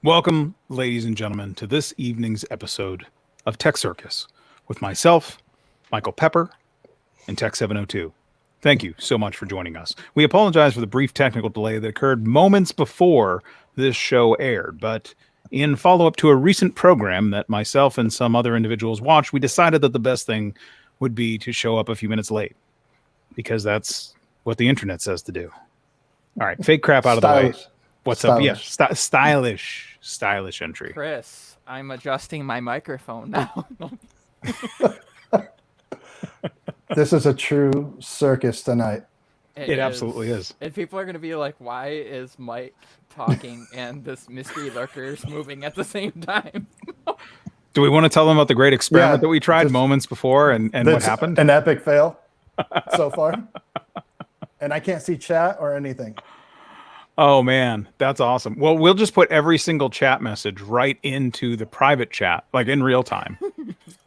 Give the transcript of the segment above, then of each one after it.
Welcome, ladies and gentlemen, to this evening's episode of Tech Circus with myself, Michael Pepper, and Tech702. Thank you so much for joining us. We apologize for the brief technical delay that occurred moments before this show aired, but in follow-up to a recent program that myself and some other individuals watched, we decided that the best thing would be to show up a few minutes late, because that's what the internet says to do. All right, fake crap out of the way. What's up? Yeah, stylish entry. Chris, I'm adjusting my microphone now. This is a true circus tonight. It absolutely is. And people are going to be like, why is Mike talking and this mystery lurker is moving at the same time? Do we want to tell them about the great experiment that we tried moments before and what happened? An epic fail so far. And I can't see chat or anything. Oh, man, that's awesome. Well, we'll just put every single chat message right into the private chat, like in real time.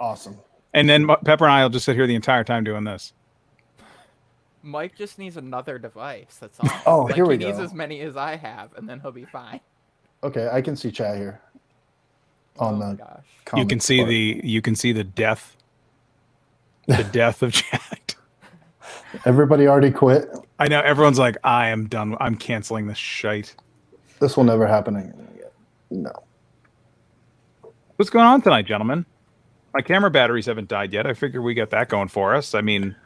Awesome. And then Pepper and I will just sit here the entire time doing this. Mike just needs another device. That's all. Oh, here we go. He needs as many as I have, and then he'll be fine. Okay, I can see chat here. On the gosh. You can see the death. The death of chat. Everybody already quit. I know, everyone's like, I am done. I'm canceling this shite. This will never happen again. No. What's going on tonight, gentlemen? My camera batteries haven't died yet. I figure we got that going for us. I mean,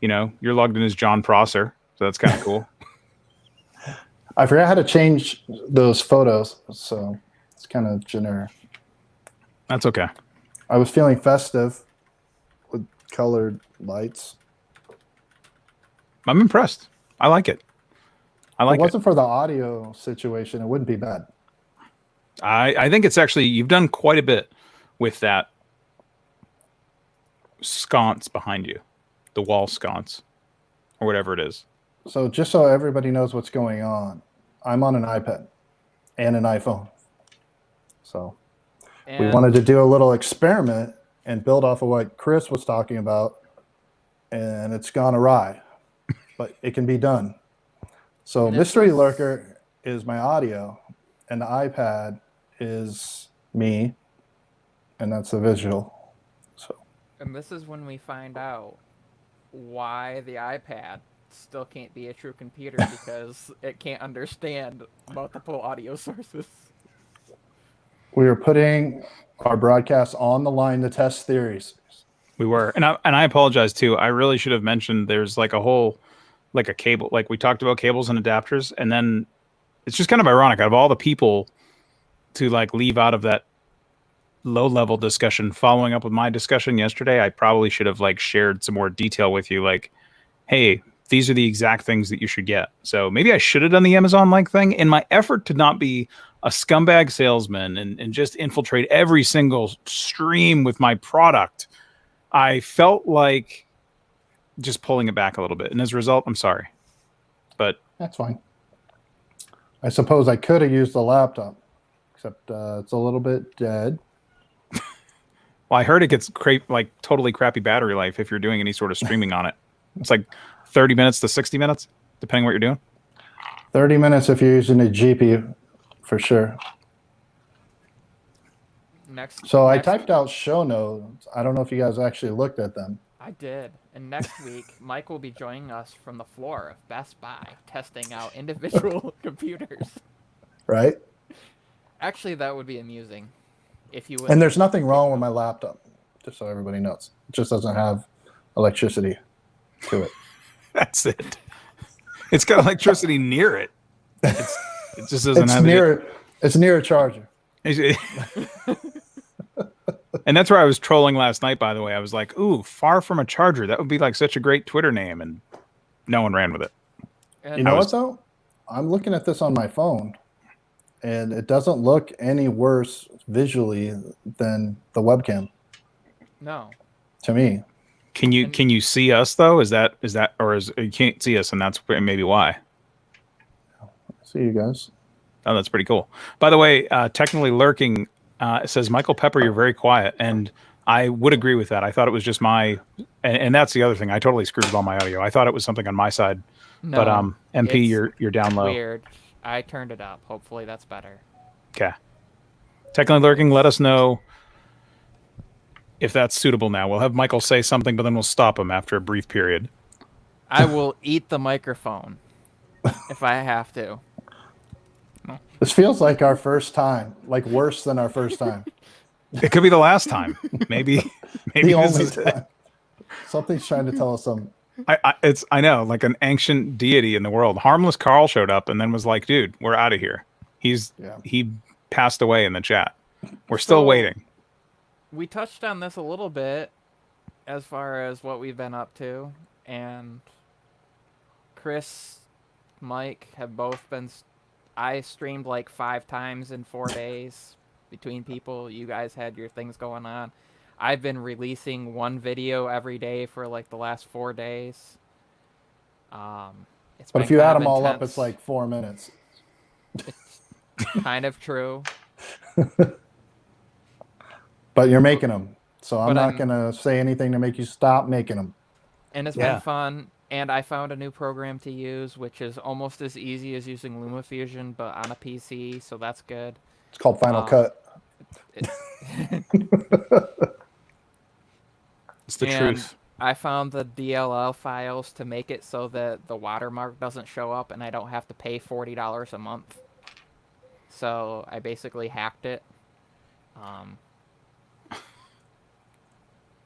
you know, you're logged in as John Prosser, so that's kind of cool. I forgot how to change those photos, so it's kind of generic. That's okay. I was feeling festive with colored lights. I'm impressed. I like it. If it wasn't for the audio situation, it wouldn't be bad. I think it's actually, you've done quite a bit with that sconce behind you, the wall sconce, or whatever it is. So just so everybody knows what's going on, I'm on an iPad and an iPhone. So we wanted to do a little experiment and build off of what Chris was talking about, and it's gone awry. But it can be done. So Mystery Lurker is my audio, and the iPad is me, and that's the visual. So. And this is when we find out why the iPad still can't be a true computer, because it can't understand multiple audio sources. We were putting our broadcast on the line to test theories. We were, and I apologize too. I really should have mentioned there's like a whole, like a cable, like we talked about cables and adapters, and then it's just kind of ironic out of all the people to like leave out of that low level discussion following up with my discussion yesterday. I probably should have like shared some more detail with you, like, hey, these are the exact things that you should get. So maybe I should have done the Amazon like thing in my effort to not be a scumbag salesman and just infiltrate every single stream with my product. I felt like just pulling it back a little bit, and as a result, I'm sorry, but that's fine. I suppose I could have used the laptop, except it's a little bit dead. Well, I heard it gets like totally crappy battery life if you're doing any sort of streaming on it. It's like 30 minutes to 60 minutes, depending what you're doing. 30 minutes if you're using a GPU, for sure. So I typed out show notes. I don't know if you guys actually looked at them. I did. And next week, Mike will be joining us from the floor of Best Buy, testing out individual computers. Right? Actually, that would be amusing. If you would. And there's nothing wrong with my laptop, just so everybody knows. It just doesn't have electricity to it. That's it. It's got electricity near it. It just doesn't it's have near. It's near a charger. And that's where I was trolling last night, by the way. I was like, ooh, far from a charger. That would be like such a great Twitter name. And no one ran with it. You know what, though? I'm looking at this on my phone, and it doesn't look any worse visually than the webcam. No. To me. Can you see us, though? Is that or you can't see us, and that's maybe why? See you guys. Oh, that's pretty cool. By the way, technically lurking, it says, Michael Pepper, you're very quiet. And I would agree with that. I thought it was just and that's the other thing. I totally screwed with all my audio. I thought it was something on my side. No, but MP, you're down low. Weird. I turned it up. Hopefully that's better. Okay. Technically Lurking, let us know if that's suitable now. We'll have Michael say something, but then we'll stop him after a brief period. I will eat the microphone if I have to. This feels like our first time, like worse than our first time. It could be the last time. Maybe The this only is it. time. Something's trying to tell us something. I know, like an ancient deity in the world. Harmless Carl showed up and then was like, dude, we're out of here. He passed away in the chat. We're still waiting. We touched on this a little bit as far as what we've been up to, and Chris, Mike have both been. I streamed like 5 times in 4 days between people. You guys had your things going on. I've been releasing 1 video every day for like the last 4 days. But if you add them all up, it's like 4 minutes. It's kind of true. But you're making them. So I'm not going to say anything to make you stop making them. And it's been fun. And I found a new program to use, which is almost as easy as using LumaFusion, but on a PC, so that's good. It's called Final Cut. It's the truth. I found the DLL files to make it so that the watermark doesn't show up and I don't have to pay $40 a month. So I basically hacked it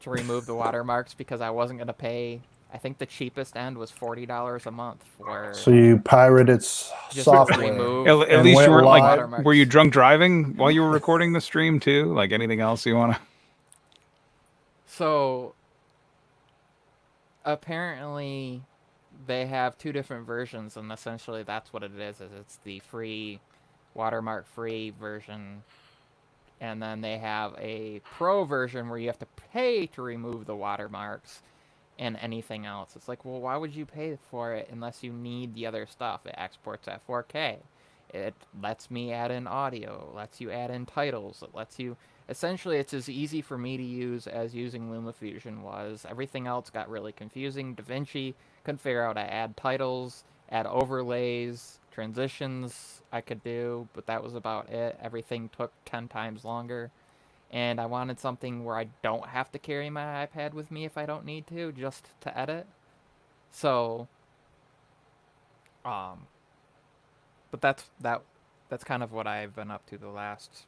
to remove the watermarks because I wasn't going to pay. I think the cheapest end was $40 a month for. So you pirated software. At least you weren't like. Were you drunk driving while you were recording the stream too? Like anything else you want to? So apparently they have 2 different versions, and essentially that's what it is it's the free watermark free version, and then they have a pro version where you have to pay to remove the watermarks and anything else. It's like, well, why would you pay for it unless you need the other stuff? It exports at 4K. It lets me add in audio, lets you add in titles, it lets you. Essentially, it's as easy for me to use as using LumaFusion was. Everything else got really confusing. DaVinci couldn't figure out how to add titles, add overlays, transitions I could do, but that was about it. Everything took 10 times longer. And I wanted something where I don't have to carry my iPad with me if I don't need to, just to edit. So, but that's kind of what I've been up to the last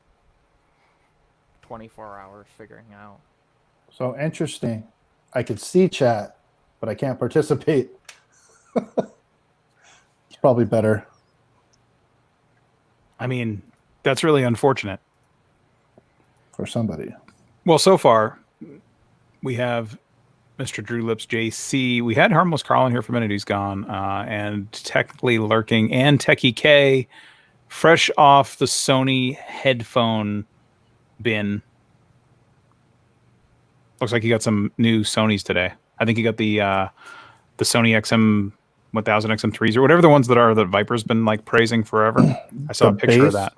24 hours figuring out. So interesting. I could see chat, but I can't participate. It's probably better. I mean, that's really unfortunate. For somebody. Well, so far, we have Mr. Drew Lips JC. We had Harmless Carl in here for a minute. He's gone. And Technically Lurking and Techie K, fresh off the Sony headphone bin. Looks like he got some new Sonys today. I think he got the Sony XM 1000 XM3s or whatever the ones that are that Viper's been like praising forever. I saw a picture of that.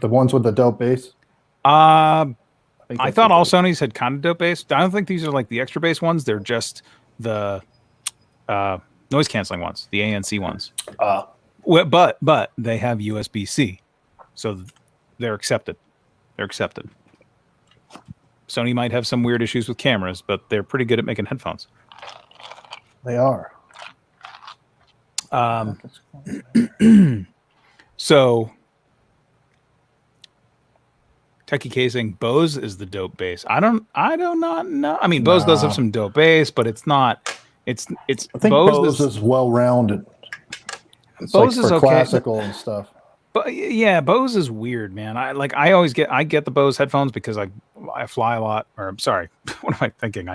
The ones with the dope bass. I thought all Sonys had kind of dope bass. I don't think these are like the extra bass ones. They're just the noise canceling ones, the ANC ones. But they have USB-C, so they're accepted. They're accepted. Sony might have some weird issues with cameras, but they're pretty good at making headphones. They are. So Techie Casing, Bose is the dope bass. I do not know. I mean, Bose does have some dope bass, but it's not. It's. I think Bose is well rounded. It's Bose like is for okay, classical and stuff. But yeah, Bose is weird, man. I always get the Bose headphones because I fly a lot. Or I'm sorry, what am I thinking?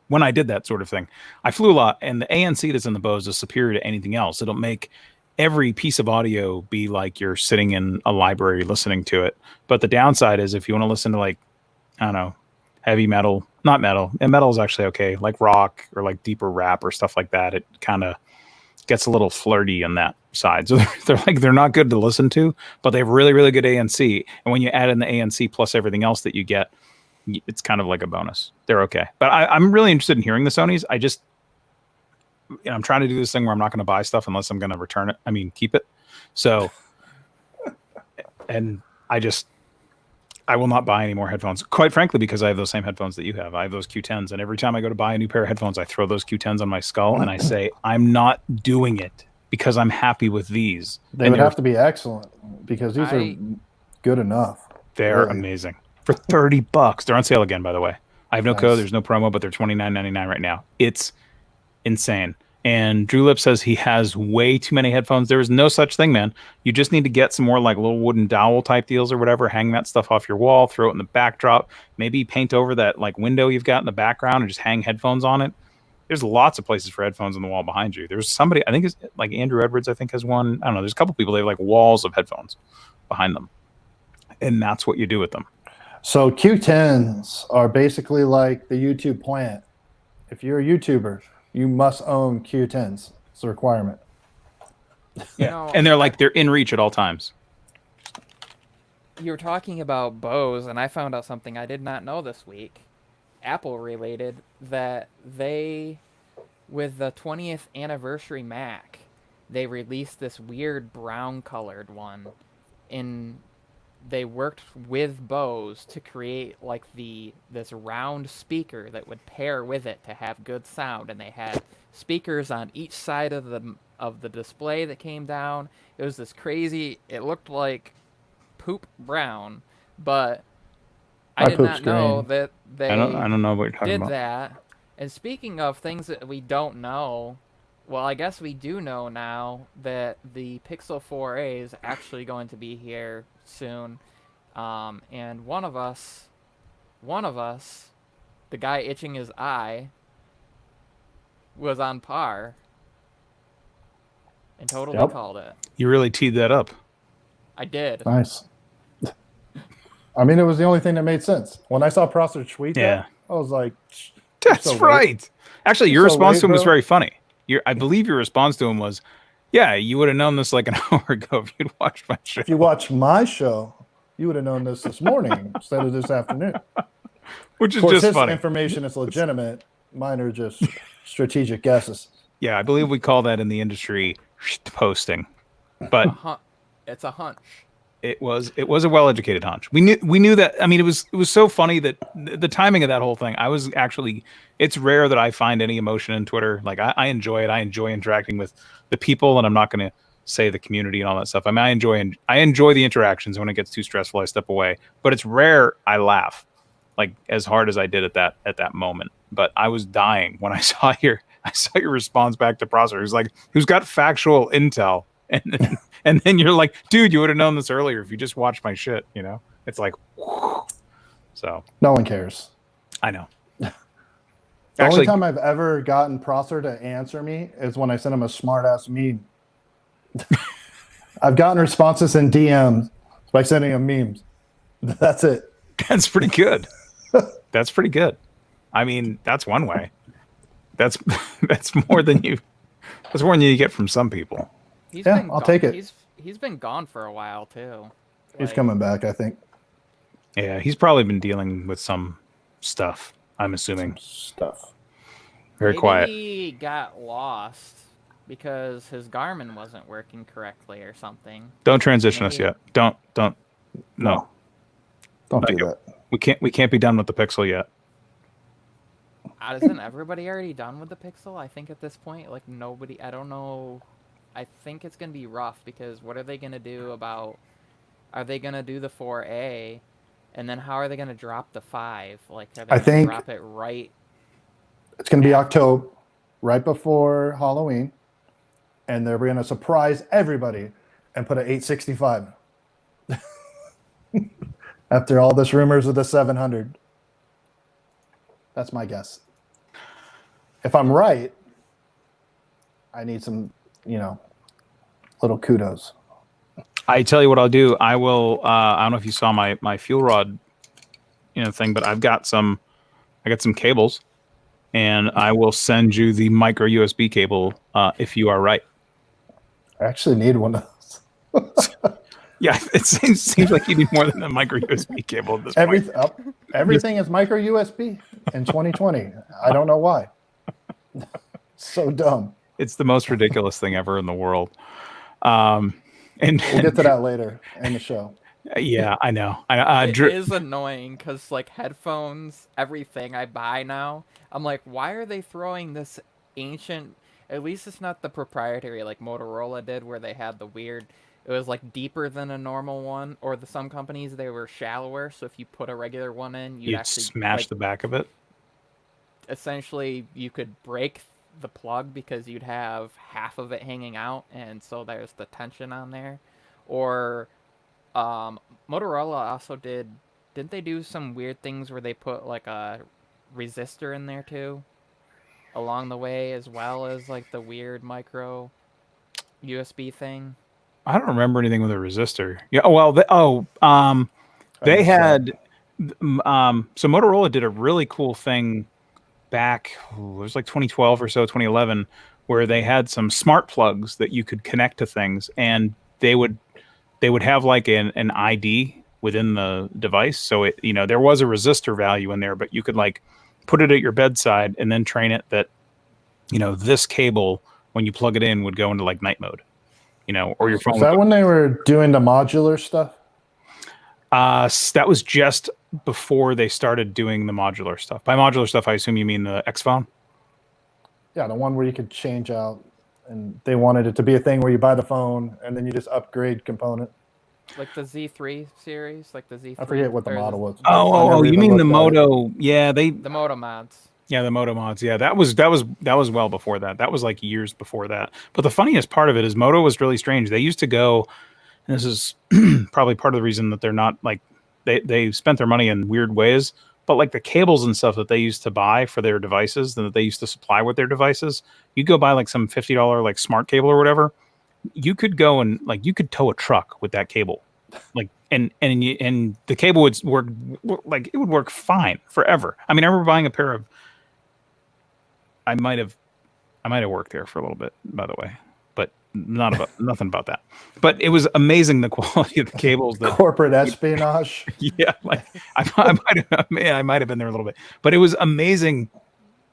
When I did that sort of thing, I flew a lot, and the ANC that's in the Bose is superior to anything else. It'll make every piece of audio be like you're sitting in a library listening to it. But the downside is if you want to listen to like, I don't know, heavy metal, not metal, and metal is actually okay, like rock or like deeper rap or stuff like that, it kind of gets a little flirty on that side. So they're not good to listen to, but they have really, really good ANC. And when you add in the ANC plus everything else that you get, it's kind of like a bonus. They're okay. But I'm really interested in hearing the Sonys. I'm trying to do this thing where I'm not going to buy stuff unless I'm going to return it. I mean, keep it. So, and I will not buy any more headphones, quite frankly, because I have those same headphones that you have. I have those Q10s, and every time I go to buy a new pair of headphones, I throw those Q10s on my skull, and I say, I'm not doing it because I'm happy with these. They would have to be excellent because these are good enough. They're amazing. For $30. They're on sale again, by the way. I have no code. There's no promo, but they're $29.99 right now. It's insane. And Drew Lip says he has way too many headphones. There is no such thing, man. You just need to get some more like little wooden dowel type deals or whatever. Hang that stuff off your wall, throw it in the backdrop. Maybe paint over that like window you've got in the background and just hang headphones on it. There's lots of places for headphones on the wall behind you. There's somebody, I think it's like Andrew Edwards, I think has one. I don't know. There's a couple people, they have like walls of headphones behind them. And that's what you do with them. So Q10s are basically like the YouTube plant. If you're a YouTuber, you must own Q10s. It's a requirement. Yeah, and they're in reach at all times. You were talking about Bose, and I found out something I did not know this week, Apple related, that they, with the 20th anniversary Mac, they released this weird brown colored one. They worked with Bose to create like this round speaker that would pair with it to have good sound, and they had speakers on each side of the display that came down. It was this crazy. It looked like poop brown, but I did not know that they I don't know what you're talking did about. that. And speaking of things that we don't know, well, I guess we do know now that the Pixel 4a is actually going to be here soon. And one of us, the guy itching his eye, was on par and totally called it. You really teed that up. I did. Nice. I mean, it was the only thing that made sense. When I saw Prosser tweet that, I was like, that's so right. Late. Actually, your response to him was very funny. I believe your response to him was, yeah, you would have known this like an hour ago if you'd watched my show. If you watched my show, you would have known this morning instead of this afternoon. Which is just funny. His information is legitimate. Mine are just strategic guesses. Yeah, I believe we call that in the industry posting. But it's a hunch. It was a well-educated hunch. We knew that. I mean, it was so funny that the timing of that whole thing. I was actually. It's rare that I find any emotion in Twitter. Like I enjoy it. I enjoy interacting with the people, and I'm not going to say the community and all that stuff. I mean, I enjoy the interactions. When it gets too stressful, I step away. But it's rare I laugh, like as hard as I did at that moment. But I was dying when I saw your response back to Prosser. Who's like, who's got factual intel. And then you're like, dude, you would have known this earlier if you just watched my shit, you know? It's like, whew. So. No one cares. I know. The only time I've ever gotten Prosser to answer me is when I sent him a smart-ass meme. I've gotten responses in DMs by sending him memes. That's it. That's pretty good. That's pretty good. I mean, that's one way. That's more than you get from some people. I'll take it. He's been gone for a while too. He's coming back, I think. Yeah, he's probably been dealing with some stuff. I'm assuming Very quiet. He got lost because his Garmin wasn't working correctly or something. Don't transition us yet. Don't. No. Don't do that. We can't be done with the Pixel yet. Isn't everybody already done with the Pixel? I think at this point, like nobody. I don't know. I think it's gonna be rough because what are they gonna do about? Are they gonna do the 4A, and then how are they gonna drop the 5? Like, are they gonna drop it right? It's gonna be October, right before Halloween, and they're gonna surprise everybody and put an 865. After all this rumors of the 700, that's my guess. If I'm right, I need some, little kudos. I tell you what I'll do. I will. I don't know if you saw my fuel rod, thing, but I got some cables, and I will send you the micro USB cable if you are right. I actually need one of those. Yeah, it seems like you need more than a micro USB cable at this point. Everything is micro USB in 2020. I don't know why. So dumb. It's the most ridiculous thing ever in the world. And we'll get to that later in the show. Yeah, I know. It is annoying because like headphones, everything I buy now, I'm like, why are they throwing this ancient? At least it's not the proprietary like Motorola did, where they had the weird. It was like deeper than a normal one, or some companies they were shallower. So if you put a regular one in, you'd You'd actually smash like the back of it. essentially you could break the plug because you'd have half of it hanging out, and so there's the tension on there. Or Motorola also didn't they do some weird things where they put like a resistor in there too along the way, as well as like the weird micro USB thing? I don't remember anything with a resistor. Yeah. Well, I they missed that. had. So Motorola did a really cool thing back. It was like 2012 or so, 2011, where they had some smart plugs that you could connect to things, and they would have like an ID within the device. So there was a resistor value in there, but you could like put it at your bedside and then train it that, this cable, when you plug it in, would go into like night mode, or your phone Is would that go. when they were doing the modular stuff? That was just before they started doing the modular stuff. By modular stuff, I assume you mean the X phone? Yeah, the one where you could change out, and they wanted it to be a thing where you buy the phone and then you just upgrade component. Like the Z3 series, like the Z3. I forget what the or model was. Oh, never you even mean the looked at it. Moto? Yeah, the Moto mods. the Moto mods. Yeah, that was well before that. That was like years before that. But the funniest part of it is Moto was really strange. They used to go, and this is probably part of the reason that they're not like they spent their money in weird ways. But like the cables and stuff that they used to buy for their devices, that they used to supply with their devices, you go buy like some $50 like smart cable or whatever. You could go and like you could tow a truck with that cable, like and the cable would work like it would work fine forever. I mean, I remember buying a pair of. I might have worked there for a little bit, by the way, but nothing about that. But it was amazing the quality of the cables that. Corporate espionage. Yeah, like I might have been there a little bit, but it was amazing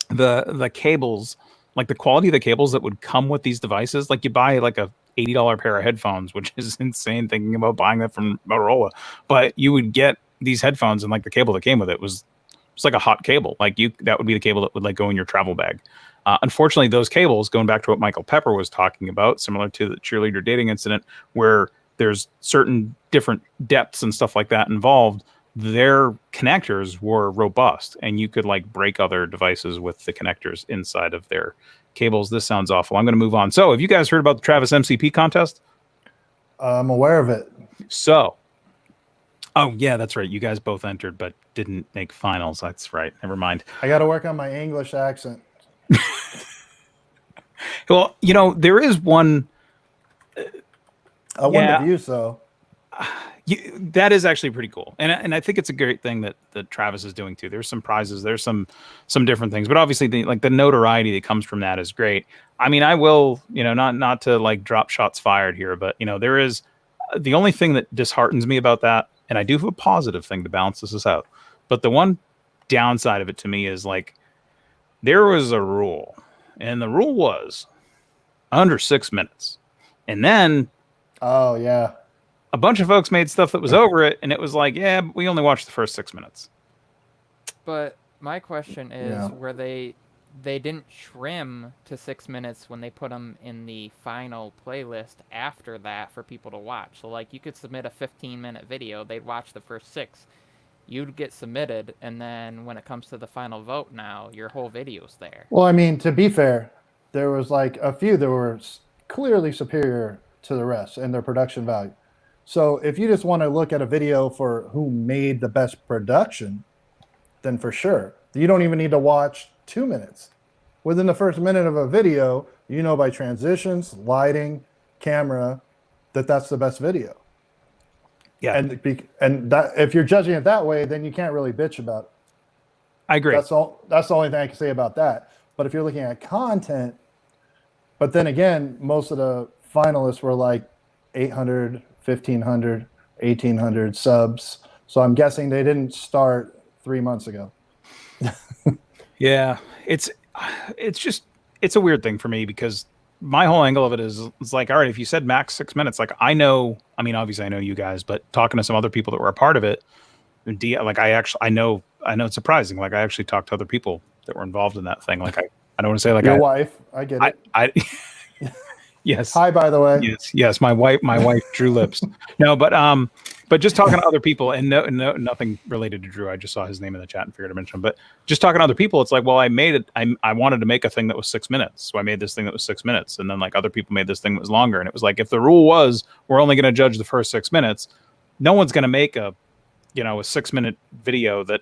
the cables, like the quality of the cables that would come with these devices. Like you buy like a $80 pair of headphones, which is insane thinking about buying that from Motorola, but you would get these headphones and like the cable that came with it was like a hot cable. Like that would be the cable that would like go in your travel bag. Unfortunately, those cables, going back to what Michael Pepper was talking about, similar to the cheerleader dating incident, where there's certain different depths and stuff like that involved, their connectors were robust and you could like break other devices with the connectors inside of their cables. This sounds awful. I'm going to move on. So have you guys heard about the Travis MCP contest? I'm aware of it. So, oh yeah, that's right. You guys both entered, but didn't make finals. That's right. Never mind. I got to work on my English accent. Well, there is one. I won the views, though. That is actually pretty cool, and I think it's a great thing that Travis is doing too. There's some prizes, there's some different things, but obviously the notoriety that comes from that is great. I mean, I will, not to like drop shots fired here, but there is the only thing that disheartens me about that, and I do have a positive thing to balance this out, but the one downside of it to me is like there was a rule, and the rule was under 6 minutes, and then oh yeah. A bunch of folks made stuff that was over it, and it was like, yeah, we only watched the first 6 minutes. But my question is, were they didn't trim to 6 minutes when they put them in the final playlist after that for people to watch? So like you could submit a 15-minute video, they'd watch the first 6, you'd get submitted, and then when it comes to the final vote now, your whole video's there. Well, I mean, to be fair, there was like a few that were clearly superior to the rest in their production value. So if you just want to look at a video for who made the best production, then for sure. You don't even need to watch 2 minutes. Within the first minute of a video, by transitions, lighting, camera, that's the best video. Yeah. And that if you're judging it that way, then you can't really bitch about it. I agree. That's the only thing I can say about that. But if you're looking at content, but then again, most of the finalists were like 800, 1,500, 1,800 subs. So I'm guessing they didn't start 3 months ago. Yeah, it's a weird thing for me because my whole angle of it is like, all right, if you said max 6 minutes, like I know, I mean, obviously I know you guys, but talking to some other people that were a part of it, like I know it's surprising. Like I actually talked to other people that were involved in that thing. Like I don't want to say like Your wife, I get it. I yes. Hi, by the way. Yes, my wife Drew Lips. No, but just talking to other people, and no, nothing related to Drew. I just saw his name in the chat and figured to mention him. But just talking to other people, it's like, well, I made it. I wanted to make a thing that was 6 minutes, so I made this thing that was 6 minutes, and then like other people made this thing that was longer, and it was like, if the rule was we're only going to judge the first 6 minutes, no one's going to make a 6 minute video that,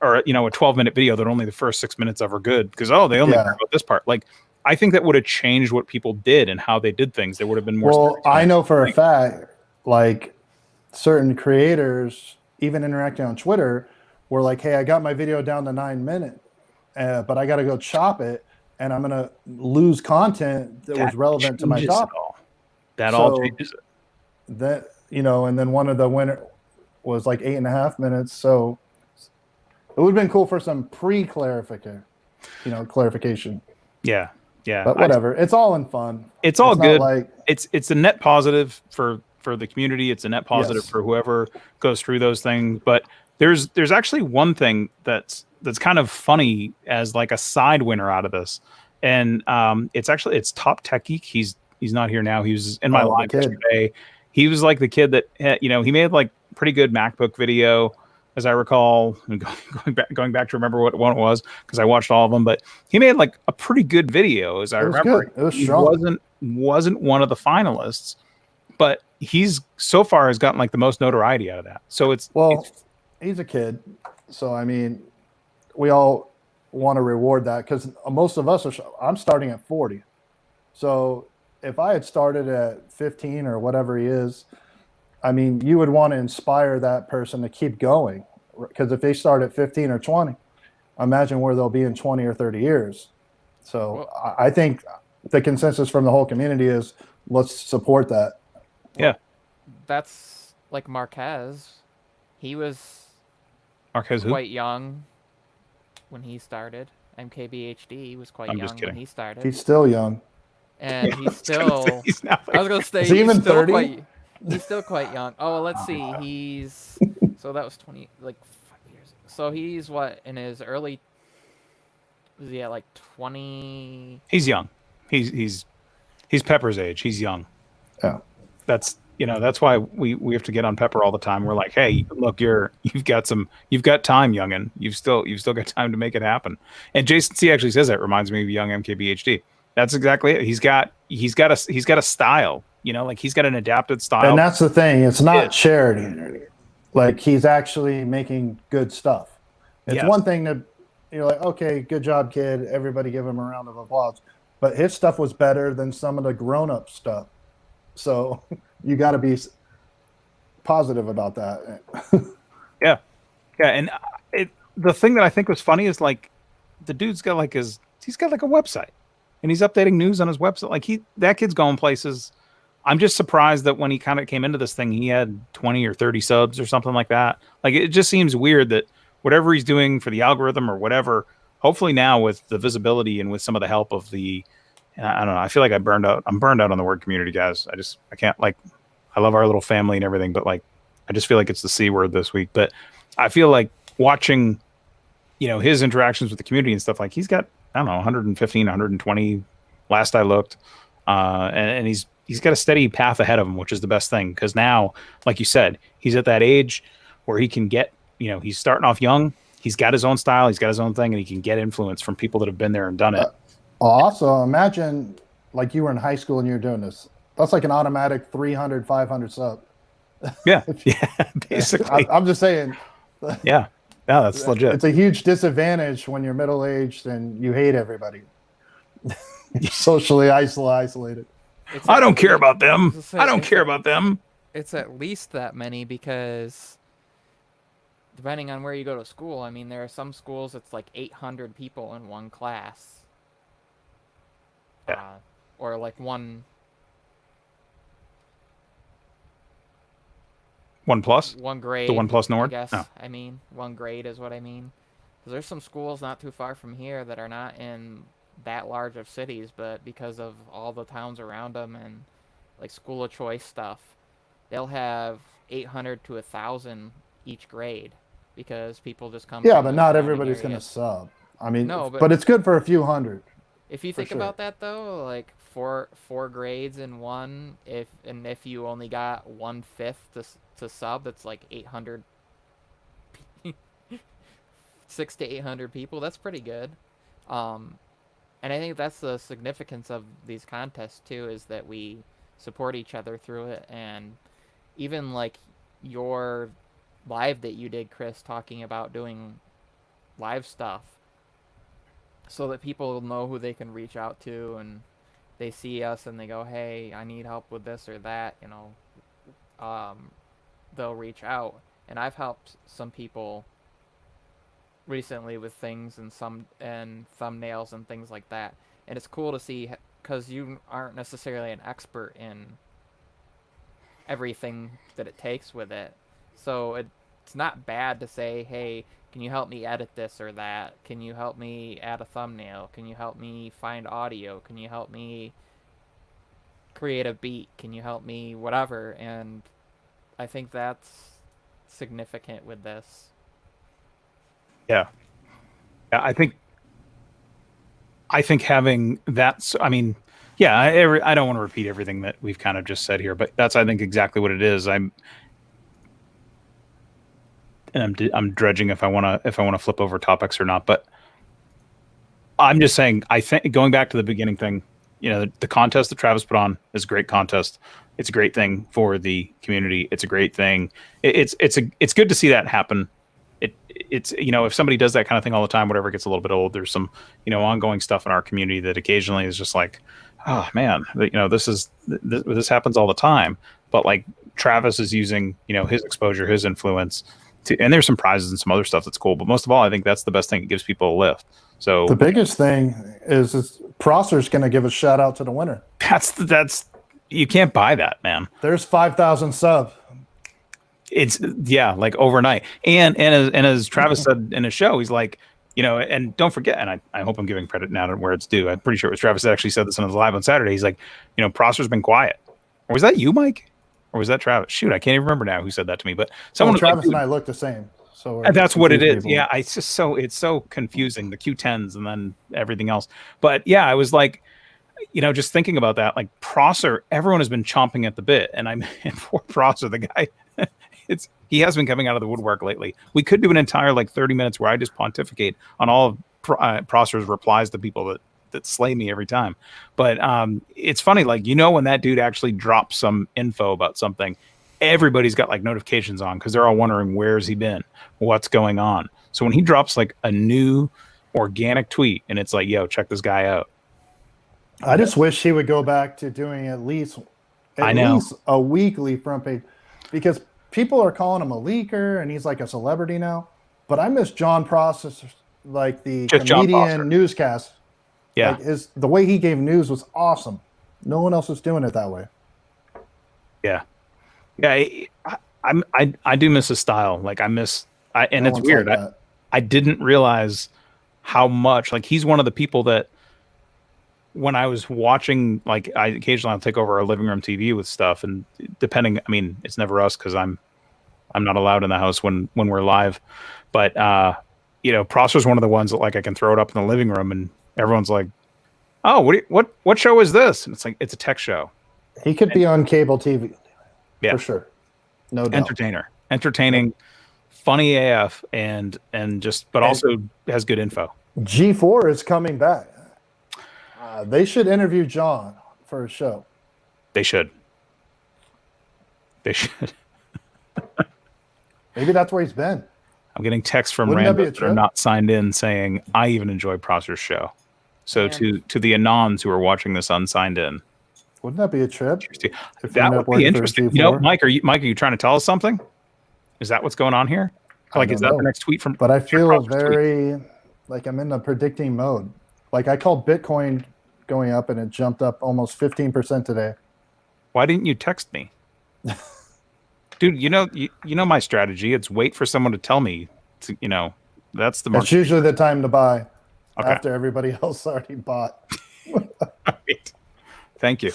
or a 12-minute video that only the first 6 minutes ever good because they only care about this part. Like I think that would have changed what people did and how they did things. There would have been more. Well, I know for a fact, like certain creators, even interacting on Twitter, were like, "Hey, I got my video down to 9 minutes, but I got to go chop it, and I'm gonna lose content that was relevant to my topic." That all changes it. That and then one of the winner was like 8.5 minutes. So it would have been cool for some clarification. Yeah. Yeah. But whatever. It's all in fun. It's all good. Like, it's a net positive for the community. It's a net positive for whoever goes through those things. But there's actually one thing that's kind of funny as like a side winner out of this. And it's Top Tech Geek. He's not here now. He was in my live yesterday. He was like the kid that he made like pretty good MacBook video, as I recall, going back to remember what one it was because I watched all of them. But he made like a pretty good video, as I remember. Good. It was strong. Wasn't one of the finalists, but he's so far has gotten like the most notoriety out of that. So he's a kid, so I mean, we all want to reward that because most of us I'm starting at 40, so if I had started at 15 or whatever he is, I mean, you would want to inspire that person to keep going because if they start at 15 or 20, imagine where they'll be in 20 or 30 years. So I think the consensus from the whole community is let's support that. Yeah. That's like Marquez. He was Marquez quite young when he started. MKBHD was quite young when he started. He's still young. And he's still. I was gonna say is he even 30? He's still quite young. Oh, let's see. So that was 20, like 5 years. So he's what in his early? Was he at like 20? He's young. He's Pepper's age. He's young. Yeah. That's why we have to get on Pepper all the time. We're like, hey, look, you've got time, youngin. You've still got time to make it happen. And Jason C actually says that reminds me of young MKBHD. That's exactly it. He's got a style, like he's got an adapted style. And that's the thing. It's not charity. Like he's actually making good stuff. It's one thing to you're like, okay, good job, kid. Everybody give him a round of applause. But his stuff was better than some of the grown-up stuff. So you got to be positive about that. Yeah. And the thing that I think was funny is like the dude's got like he's got like a website. And he's updating news on his website. Like that kid's going places. I'm just surprised that when he kind of came into this thing, he had 20 or 30 subs or something like that. Like it just seems weird that whatever he's doing for the algorithm or whatever, hopefully now with the visibility and with some of the help of I don't know. I feel like I'm burned out on the word community, guys. I can't I love our little family and everything, but like, I just feel like it's the C word this week. But I feel like watching, his interactions with the community and stuff, like he's got, I don't know, 115, 120 last I looked. And he's got a steady path ahead of him, which is the best thing. Because now, like you said, he's at that age where he can get, he's starting off young. He's got his own style. He's got his own thing, and he can get influence from people that have been there and done it. Also, imagine like you were in high school and you're doing this. That's like an automatic 300, 500 sub. Yeah, basically. I'm just saying. Yeah, that's legit. It's a huge disadvantage when you're middle-aged and you hate everybody. Socially isolated. I don't care about them. I don't care about them. It's at least that many because depending on where you go to school, I mean, there are some schools it's like 800 people in one class. Yeah. Or like one plus? One grade. The 1 plus Nord? I guess. Oh. I mean, one grade is what I mean. Because there's some schools not too far from here that are not in that large of cities, but because of all the towns around them and like school of choice stuff, they'll have 800 to 1,000 each grade because people just come. Yeah, from but the not surrounding everybody's going to areas. sub. I mean, No, but it's good for a few hundred. if you for think sure. about that though, like four grades in one, if you only got 1/5 to sub, that's like 800, 600 to 800 people. That's pretty good. And I think that's the significance of these contests too, is that we support each other through it. And even like your live that you did, Chris, talking about doing live stuff, so that people know who they can reach out to, and they see us and they go, hey, I need help with this or that, you know, they'll reach out. And I've helped some people recently with things and thumbnails and things like that. And it's cool to see, because you aren't necessarily an expert in everything that it takes with it. So it's not bad to say, hey, can you help me edit this or that? Can you help me add a thumbnail? Can you help me find audio? Can you help me create a beat? Can you help me whatever? And I think that's significant with this. Yeah. I think having that, I mean, yeah, I don't want to repeat everything that we've kind of just said here, but that's, I think, exactly what it is. I'm dredging if I want to flip over topics or not, but I'm just saying, I think, going back to the beginning thing, you know, the contest that Travis put on is a great contest. It's a great thing for the community. It's a great thing. It's good to see that happen. It's, you know, if somebody does that kind of thing all the time, whatever, gets a little bit old, there's some, you know, ongoing stuff in our community that occasionally is just like, oh man, you know, this happens all the time. But like Travis is using, you know, his exposure, his influence to, and there's some prizes and some other stuff that's cool. But most of all, I think that's the best thing. It gives people a lift. So the biggest thing is Prosser's going to give a shout out to the winner. That's you can't buy that, man. There's 5,000 subs. It's, yeah, like overnight. And as Travis said in his show, he's like, you know, and don't forget, and I hope I'm giving credit now to where it's due. I'm pretty sure it was Travis that actually said this on his live on Saturday. He's like, you know, Prosser's been quiet. Or was that you, Mike? Or was that Travis? Shoot, I can't even remember now who said that to me. But someone was Travis like, and I look the same. So that's what it is. people. Yeah, it's just so confusing, the Q10s and then everything else. But yeah, I was like, you know, just thinking about that, like Prosser, everyone has been chomping at the bit, and poor Prosser, the guy, he has been coming out of the woodwork lately. We could do an entire like 30 minutes where I just pontificate on all of Prosser's replies to people that slay me every time. But it's funny, like, you know, when that dude actually drops some info about something, everybody's got like notifications on because they're all wondering, where's he been, what's going on. So when he drops like a new organic tweet and it's like, yo, check this guy out, I just wish he would go back to doing at least a weekly front page, because people are calling him a leaker and he's like a celebrity now. But I miss John Prosser, like the just comedian newscast. Yeah, like the way he gave news was awesome. No one else was doing it that way. Yeah, I do miss his style. Like and it's weird. Like I didn't realize how much, like, he's one of the people that, when I was watching, like, occasionally I'll take over our living room TV with stuff, and depending, I mean, it's never us because I'm not allowed in the house when we're live, but you know, Prosser's one of the ones that, like, I can throw it up in the living room and everyone's like, oh, what show is this? And it's like, it's a tech show. He could be on cable TV. Yeah, for sure. No doubt. Entertaining, funny AF, and just, but also has good info. G4 is coming back. They should interview John for a show. They should. Maybe that's where he's been. I'm getting texts from Wouldn't randos that are not signed in saying, I even enjoy Prosser's show. So to the anons who are watching this unsigned in, wouldn't that be a trip? That would be interesting. You know, Mike, are you trying to tell us something? Is that what's going on here? Like, is that the next tweet from? But I feel very like I'm in the predicting mode. Like, I called Bitcoin going up and it jumped up almost 15% today. Why didn't you text me? Dude, you know my strategy. It's wait for someone to tell me. That's the market. It's usually the time to buy. Okay. after everybody else already bought. Right. Thank you.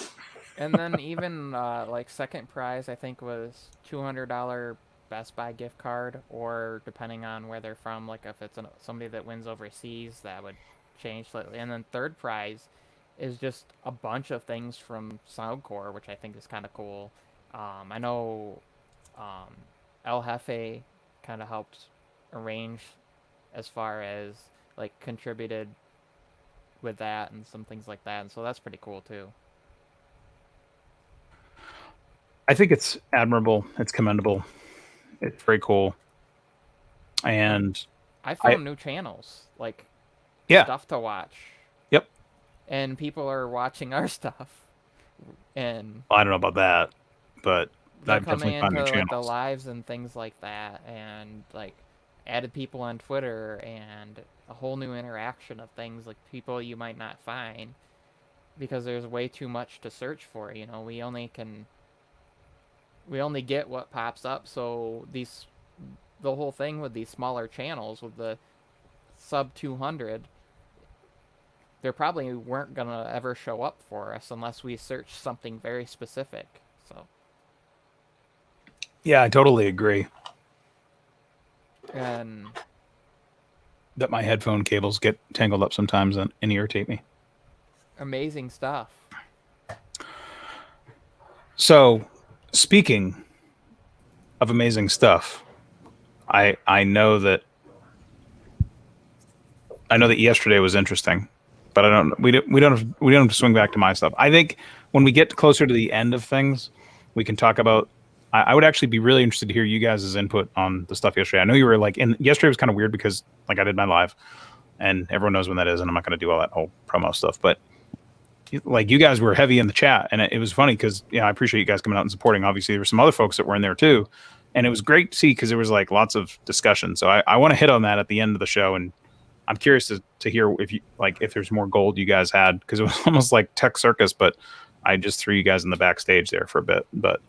And then even like second prize, I think was $200 Best Buy gift card, or depending on where they're from, like if it's somebody that wins overseas, that would change slightly. And then third prize is just a bunch of things from Soundcore, which I think is kind of cool. I know um, El Jefe kind of helped arrange as far as like contributed with that and some things like that, and so that's pretty cool too. I think it's admirable. It's commendable. It's very cool. And I found new channels, like yeah, stuff to watch, yep. and people are watching our stuff, and Well, I don't know about that, but they're I've coming definitely found new into like the channels. lives and things like that, and like added people on Twitter, and a whole new interaction of things like people you might not find because there's way too much to search for. You know, we only get what pops up, so the whole thing with these smaller channels with the sub 200, they probably weren't gonna ever show up for us unless we searched something very specific. So Yeah, I totally agree and that my headphone cables get tangled up sometimes and irritate me. amazing stuff. So, speaking of amazing stuff, I know that yesterday was interesting, but I don't we don't have to swing back to my stuff. I think when we get closer to the end of things, we can talk about. I would actually be really interested to hear you guys' input on the stuff yesterday. I know you were like, and yesterday was kind of weird because like I did my live, and everyone knows when that is, and I'm not going to do all that whole promo stuff, but like you guys were heavy in the chat, and it was funny because I appreciate you guys coming out and supporting. Obviously, there were some other folks that were in there too, and it was great to see because there was like lots of discussion. So I want to hit on that at the end of the show, and I'm curious to hear if you like if there's more gold you guys had because it was almost like Tech Circus, but I just threw you guys in the backstage there for a bit, but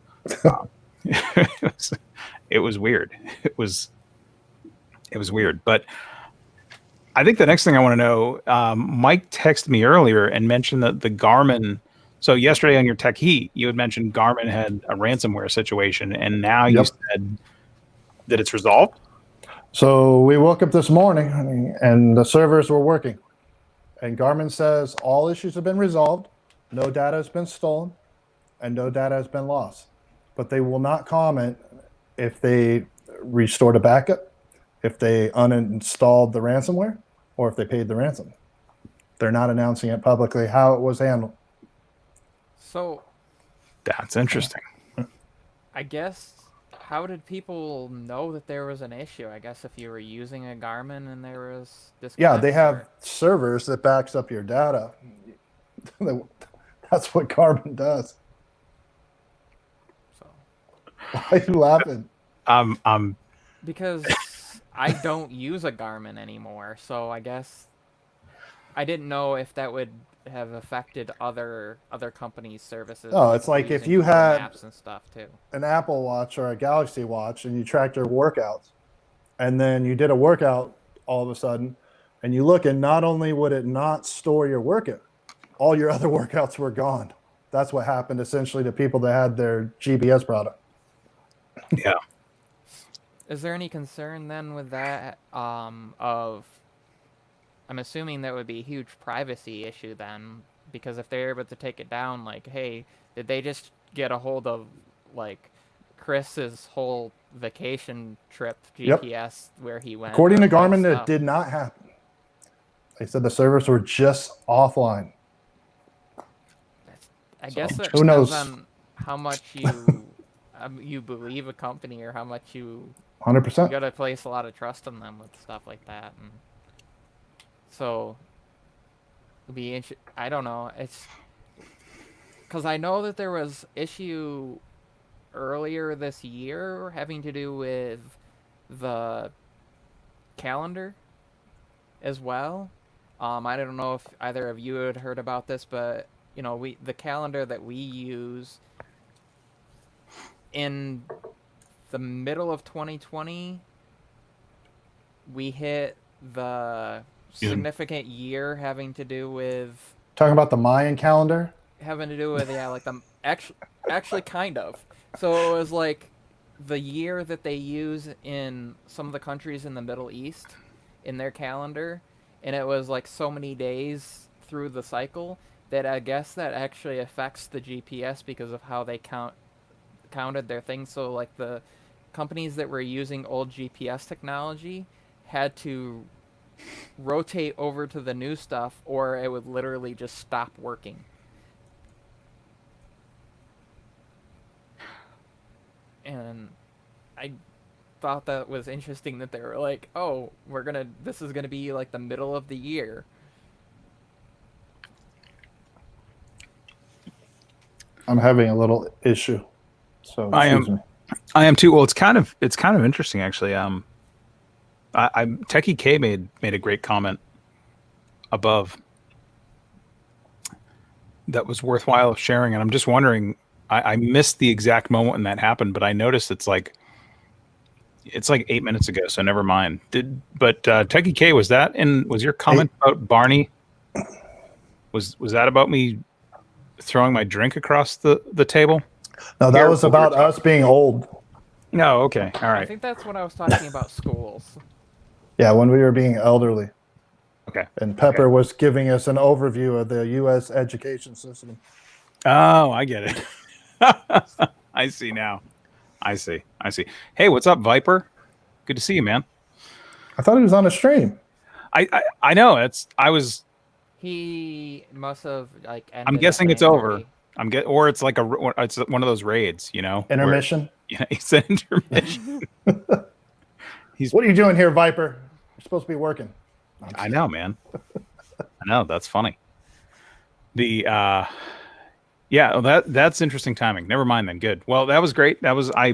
it was weird. It was weird, but I think the next thing I want to know, Mike texted me earlier and mentioned that the Garmin. So yesterday on your Tech Heat, you had mentioned Garmin had a ransomware situation, and now you said that it's resolved. So we woke up this morning and the servers were working. And Garmin says all issues have been resolved, no data has been stolen, and no data has been lost. But they will not comment if they restored a backup, if they uninstalled the ransomware, or if they paid the ransom. They're not announcing it publicly how it was handled. So That's interesting. I guess how did people know that there was an issue? I guess if you were using a Garmin and there was this. Yeah, they have servers that backs up your data. That's what Garmin does. So. Why are you laughing? Because I don't use a Garmin anymore, so I guess I didn't know if that would have affected other companies' services. Oh, it's like if you had apps and stuff too. An Apple Watch or a Galaxy Watch and you tracked your workouts, and then you did a workout all of a sudden, and you look, and not only would it not store your workout, all your other workouts were gone. That's what happened essentially to people that had their GPS product. Yeah. Is there any concern then with that? Of I'm assuming that would be a huge privacy issue then, because if they're able to take it down, like, hey, did they just get a hold of like Chris's whole vacation trip GPS where he went? According to Garmin, it did not happen. They said the servers were just offline. I guess it who depends knows? on how much you believe a company or how much you 100%. got to place a lot of trust in them with stuff like that. And so it'll be I don't know. It's because I know that there was issue earlier this year having to do with the calendar as well. I don't know if either of you had heard about this, but the calendar that we use in the middle of 2020, we hit the significant year having to do with Talking about the Mayan calendar. like the actually kind of. So it was like the year that they use in some of the countries in the Middle East in their calendar, and it was like so many days through the cycle that I guess that actually affects the GPS because of how they counted their things. So like the companies that were using old GPS technology had to rotate over to the new stuff, or it would literally just stop working. And I thought that was interesting that they were like, "Oh, this is gonna be like the middle of the year." I'm having a little issue. So I excuse me. I am too. Well, it's kind of interesting actually. Techie K made a great comment above that was worthwhile sharing, and I'm just wondering. I missed the exact moment when that happened, but I noticed it's like 8 minutes ago, so never mind. Techie K, was your comment about Barney? Was that about me throwing my drink across the table? No, that was about us being old. No, okay, all right. I think that's when I was talking about schools. Yeah, when we were being elderly. Okay. And Pepper was giving us an overview of the U.S. education system. Oh, I get it. I see now. I see. Hey, what's up, Viper? Good to see you, man. I thought he was on a stream. I know. He must have like. I'm guessing it's over. Or it's like it's one of those raids, you know. Intermission. Yeah, it's an intermission. What are you doing here, Viper? You're supposed to be working. I know, man. I know. That's funny. Yeah, that's interesting timing. Never mind then. Good. Well, that was great. I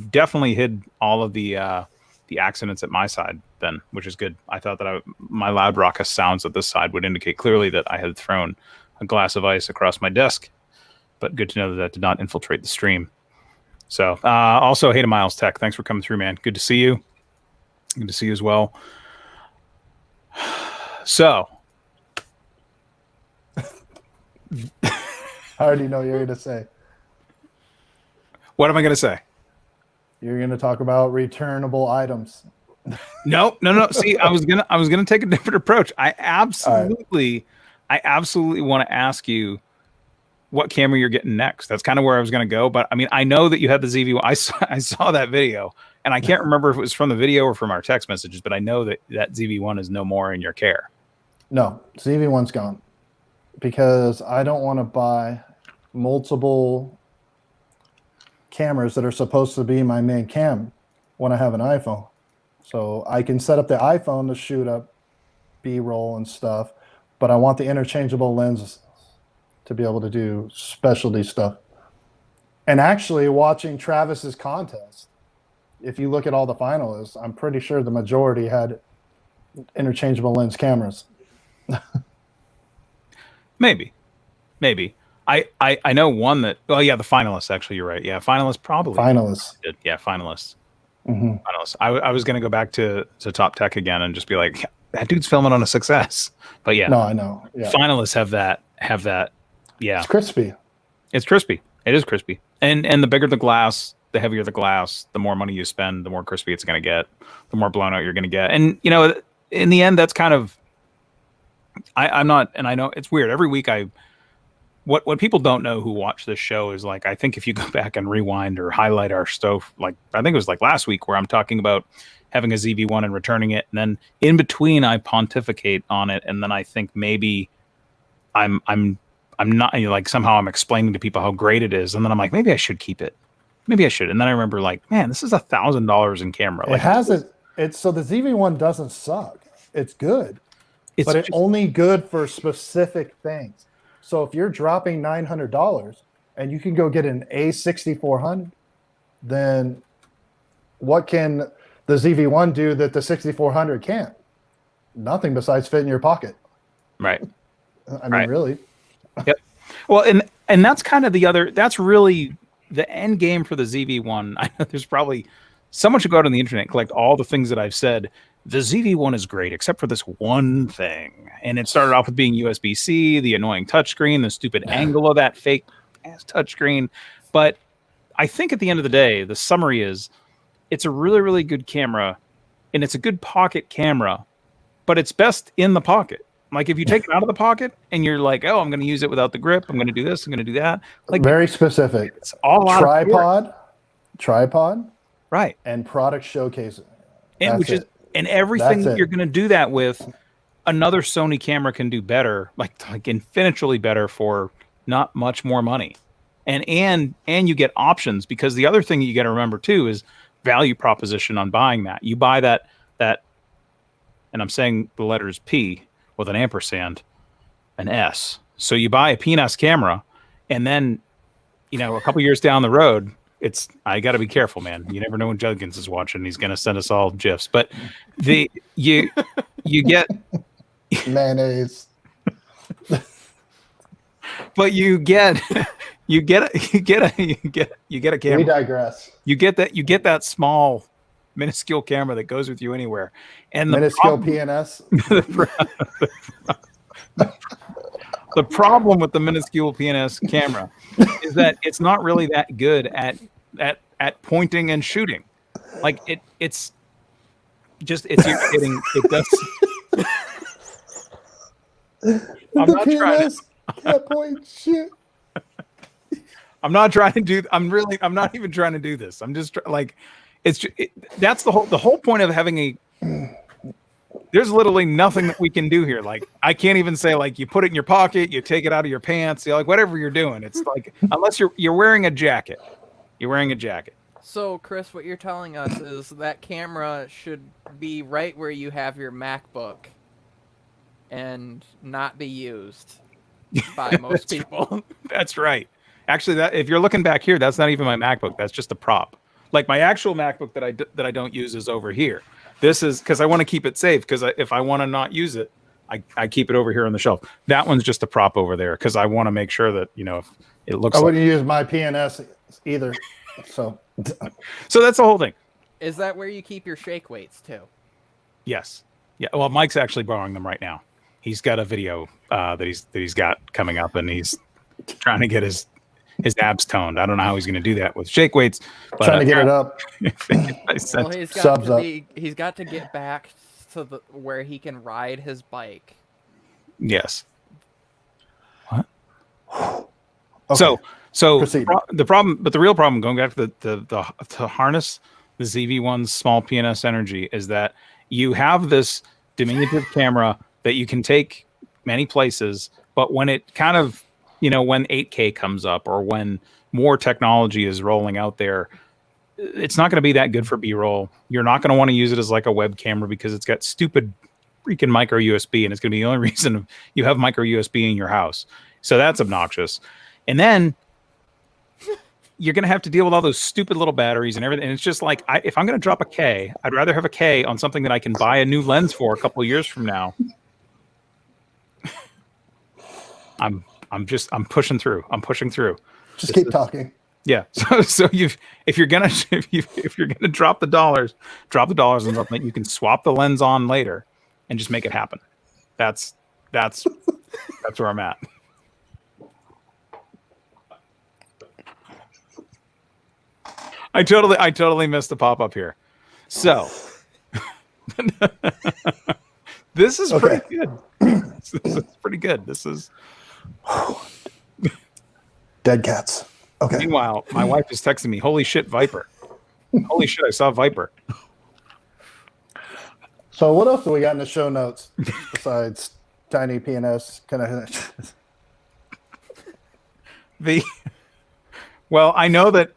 definitely hid all of the accidents at my side then, which is good. I thought that my loud raucous sounds at this side would indicate clearly that I had thrown a glass of ice across my desk. But good to know that did not infiltrate the stream. So also, hey to Miles Tech. Thanks for coming through, man. Good to see you. Good to see you as well. So. I already know you're going to say. What am I going to say? You're going to talk about returnable items. No. See, I was gonna take a different approach. I absolutely want to ask you what camera you're getting next. That's kind of where I was gonna go. But I mean, I know that you had the ZV1. I saw that video, and I can't remember if it was from the video or from our text messages. But I know that ZV1 is no more in your care. No, ZV1's gone. Because I don't want to buy multiple cameras that are supposed to be my main cam when I have an iPhone. So I can set up the iPhone to shoot up B-roll and stuff, but I want the interchangeable lenses to be able to do specialty stuff. And actually watching Travis's contest, if you look at all the finalists, I'm pretty sure the majority had interchangeable lens cameras. Maybe. I know one that. Oh yeah, the finalists. Actually, you're right. Yeah, finalists probably. Finalists. Yeah, finalists. Mm-hmm. Finalists. I was gonna go back to Top Tech again and just be like, that dude's filming on a success. But yeah, no, I know. Yeah. Finalists have that. Yeah, it's crispy. It's crispy. It is crispy. And the bigger the glass, the heavier the glass, the more money you spend, the more crispy it's gonna get, the more blown out you're gonna get. And you know, in the end, that's kind of. I'm not, and I know it's weird. Every week what people don't know who watch this show is like, I think if you go back and rewind or highlight our stuff, like I think it was like last week where I'm talking about having a ZV1 and returning it. And then in between I pontificate on it. And then I think maybe I'm not, you know, like somehow I'm explaining to people how great it is. And then I'm like, maybe I should keep it. Maybe I should. And then I remember like, man, this is $1,000 in camera. Like, it has it. It's so the ZV1 doesn't suck. It's good. But it's only good for specific things. So if you're dropping $900 and you can go get an A6400, then what can the ZV1 do that the 6400 can't? Nothing besides fit in your pocket. Right. I mean, really. Yep. Well, and that's kind of that's really the end game for the ZV1. I know there's probably someone should go out on the internet and collect all the things that I've said. The ZV-1 is great, except for this one thing. And it started off with being USB-C, the annoying touchscreen, the stupid angle of that fake ass touchscreen. But I think at the end of the day, the summary is it's a really, really good camera, and it's a good pocket camera, but it's best in the pocket. Like if you take it out of the pocket and you're like, oh, I'm going to use it without the grip, I'm going to do this, I'm going to do that. Like very specific. It's all out tripod, right, and product showcase. And which is and everything that you're going to do that with, another Sony camera can do better, like infinitely better for not much more money. And you get options, because the other thing that you got to remember too is value proposition on buying that. You buy that, and I'm saying the letters P with an ampersand, an S. So you buy a PNS camera, and then, you know, a couple years down the road, I got to be careful, man. You never know when Judkins is watching. He's going to send us all GIFs. But you get mayonnaise. But you get a camera. We digress. You get that small, minuscule camera that goes with you anywhere. And the minuscule PNS. The problem with the minuscule PNS camera is that it's not really that good at pointing and shooting. Like it's irritating. It does. I'm not trying to. Can't point shit. I'm not trying to do. I'm not even trying to do this. I'm just like, that's the whole point of having a. There's literally nothing that we can do here. Like, I can't even say, like, you put it in your pocket, you take it out of your pants, like whatever you're doing. It's like, unless you're wearing a jacket, you're wearing a jacket. So, Chris, what you're telling us is that camera should be right where you have your MacBook and not be used by most people. That's right. Actually, if you're looking back here, that's not even my MacBook. That's just a prop. Like my actual MacBook that I don't use is over here. This is because I want to keep it safe, because if I want to not use it, I keep it over here on the shelf. That one's just a prop over there because I want to make sure that, you know, if it looks. I wouldn't use my PNS either. So that's the whole thing. Is that where you keep your shake weights too? Yes. Yeah. Well, Mike's actually borrowing them right now. He's got a video that he's got coming up, and he's trying to get his abs toned. I don't know how he's going to do that with shake weights. But, trying to get it up. Well, he's got to get back to where he can ride his bike. Yes. What? Okay. So Proceed. the real problem, going back to the harness, the ZV-1's small PNS energy, is that you have this diminutive camera that you can take many places, but when it kind of, you know, when 8K comes up or when more technology is rolling out there, it's not going to be that good for B-roll. You're not going to want to use it as like a web camera because it's got stupid freaking micro USB, and it's going to be the only reason you have micro USB in your house. So that's obnoxious. And then you're going to have to deal with all those stupid little batteries and everything. And it's just like, if I'm going to drop a K, I'd rather have a K on something that I can buy a new lens for a couple of years from now. I'm pushing through. I'm pushing through. Just keep talking. Yeah. So if you're gonna drop the dollars on something that you can swap the lens on later and just make it happen. That's where I'm at. I totally missed the pop up here. So this is pretty good. This is pretty good. This is dead cats. Okay. Meanwhile, my wife is texting me, "Holy shit, Viper! Holy shit, I saw Viper." So what else do we got in the show notes besides tiny PNS? Well, I know that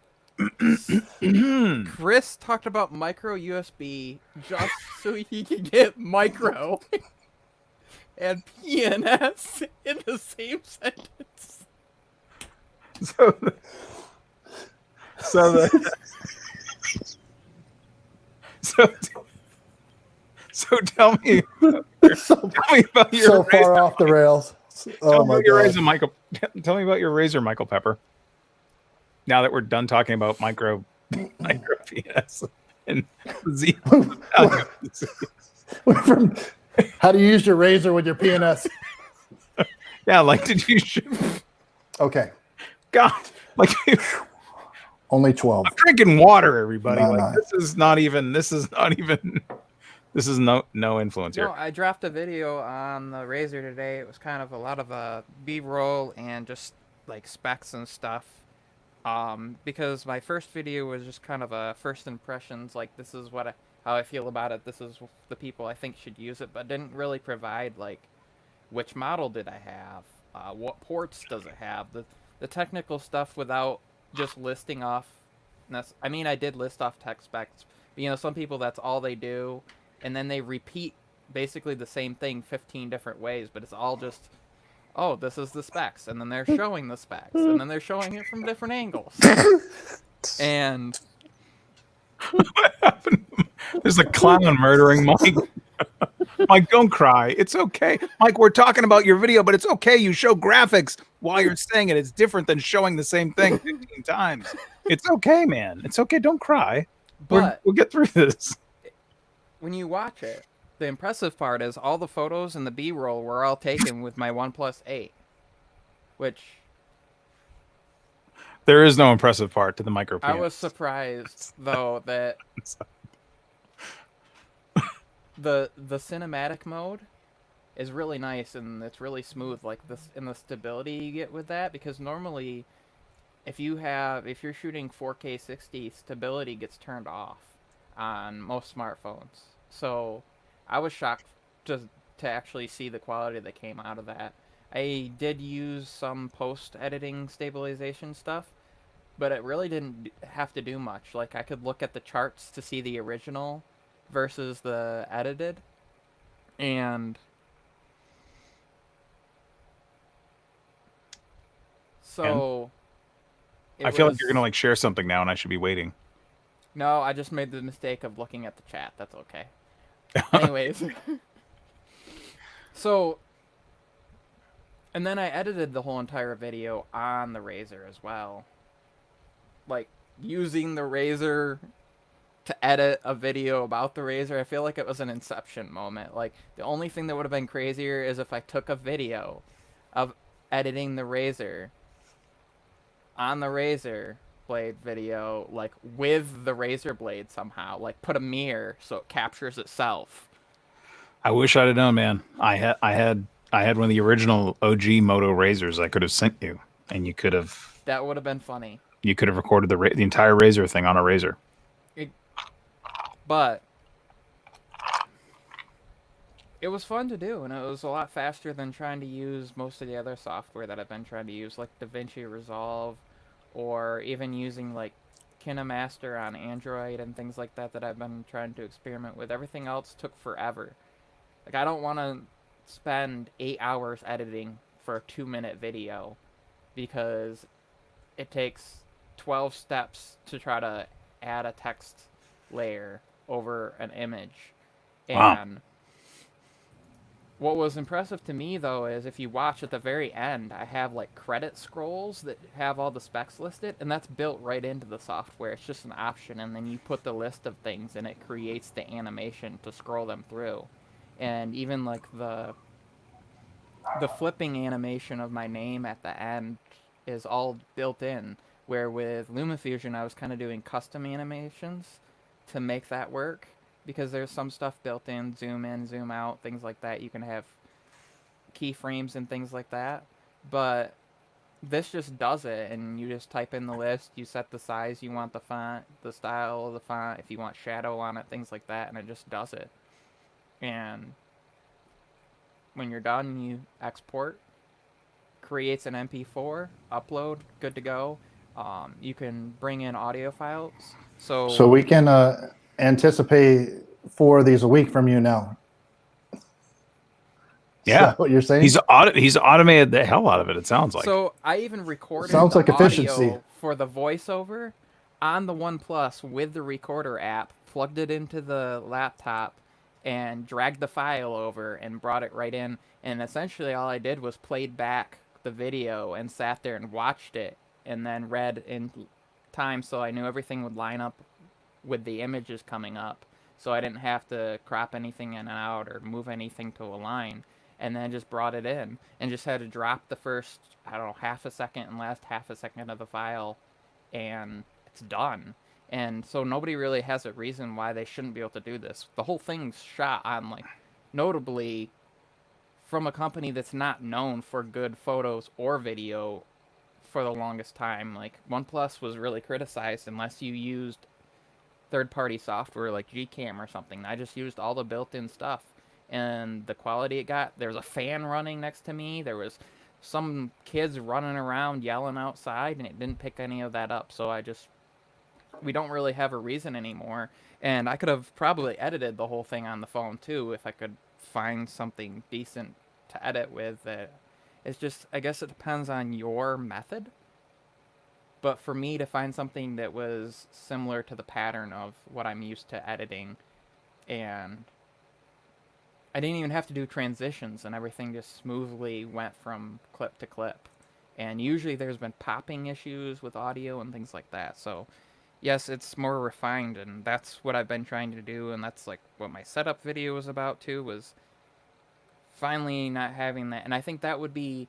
Chris talked about micro USB just so he could get micro and PNS in the same sentence. So tell me about your so far razor, off the rails. Oh my god! Tell me about your razor, Michael Pepper. Now that we're done talking about micro PNS. and Z. We're from how to use your razor with your PNS. Yeah, like did you? Okay, God, like only 12. I'm drinking water, everybody. No, Like no. this is not even. This is not even. This is no influence here. No, I dropped a video on the Razer today. It was kind of a lot of B-roll and just like specs and stuff. Because my first video was just kind of a first impressions, like this is how I feel about it. This is the people I think should use it, but didn't really provide like which model did I have, what ports does it have, the technical stuff without just listing off. I mean, I did list off tech specs, but you know, some people that's all they do, and then they repeat basically the same thing 15 different ways, but it's all just, oh, this is the specs, and then they're showing the specs, and then they're showing it from different angles. And What happened? There's a clown murdering Mike. Mike, don't cry. It's okay. Mike, we're talking about your video, but it's okay. You show graphics while you're saying it. It's different than showing the same thing 15 times. It's okay, man. It's okay. Don't cry. but We'll get through this. when you watch it, the impressive part is all the photos and the B-roll were all taken with my OnePlus 8, which There is no impressive part to the micro I penis. was surprised though that the cinematic mode is really nice and it's really smooth, like this, and the stability you get with that, because normally if you're shooting 4K 60, stability gets turned off on most smartphones. So I was shocked to actually see the quality that came out of that. I did use some post-editing stabilization stuff, but it really didn't have to do much. Like, I could look at the charts to see the original versus the edited, and so I feel like you're gonna like share something now, and I should be waiting. No, I just made the mistake of looking at the chat. That's okay. Anyways. So, and then I edited the whole entire video on the Razer as well. Like, using the Razer to edit a video about the Razer, I feel like it was an Inception moment. Like, the only thing that would have been crazier is if I took a video of editing the Razer on the Razer blade video, like with the Razer blade somehow, like put a mirror so it captures itself. I wish I'd have known, man. I had one of the original OG Moto Razers I could have sent you, and you could have. That would have been funny. You could have recorded the entire Razer thing on a Razer. But it was fun to do, and it was a lot faster than trying to use most of the other software that I've been trying to use, like DaVinci Resolve, or even using like KineMaster on Android and things like that I've been trying to experiment with. Everything else took forever. Like, I don't want to spend 8 hours editing for a 2-minute video because it takes 12 steps to try to add a text layer over an image. Wow. And what was impressive to me, though, is if you watch at the very end, I have like credit scrolls that have all the specs listed, and that's built right into the software. It's just an option, and then you put the list of things, and it creates the animation to scroll them through. And even like the flipping animation of my name at the end is all built in, where with LumaFusion I was kind of doing custom animations to make that work, because there's some stuff built in, zoom out, things like that. You can have keyframes and things like that, but this just does it, and you just type in the list, you set the size you want the font, the style of the font, if you want shadow on it, things like that, and it just does it. And when you're done, you export, creates an MP4, upload, good to go. You can bring in audio files. So we can anticipate 4 of these a week from you now. Yeah. Is that what you're saying? He's automated the hell out of it. It sounds like. So I even recorded Sounds the like efficiency. audio for the voiceover on the OnePlus with the recorder app, plugged it into the laptop, and dragged the file over and brought it right in. And essentially all I did was played back the video and sat there and watched it, and then read in time so I knew everything would line up with the images coming up, so I didn't have to crop anything in and out or move anything to align, and then just brought it in and just had to drop the first, I don't know, half a second and last half a second of the file, and it's done. And so nobody really has a reason why they shouldn't be able to do this. The whole thing's shot on, like, notably from a company that's not known for good photos or video for the longest time. Like, OnePlus was really criticized unless you used third-party software like Gcam or something. I just used all the built-in stuff, and the quality it got, there was a fan running next to me, there was some kids running around yelling outside, and it didn't pick any of that up. So we don't really have a reason anymore. And I could have probably edited the whole thing on the phone too if I could find something decent to edit with. It's just, I guess it depends on your method. But for me to find something that was similar to the pattern of what I'm used to editing, and I didn't even have to do transitions, and everything just smoothly went from clip to clip. And usually there's been popping issues with audio and things like that. So yes, it's more refined, and that's what I've been trying to do, and that's like what my setup video was about too, was finally not having that. And I think that would be...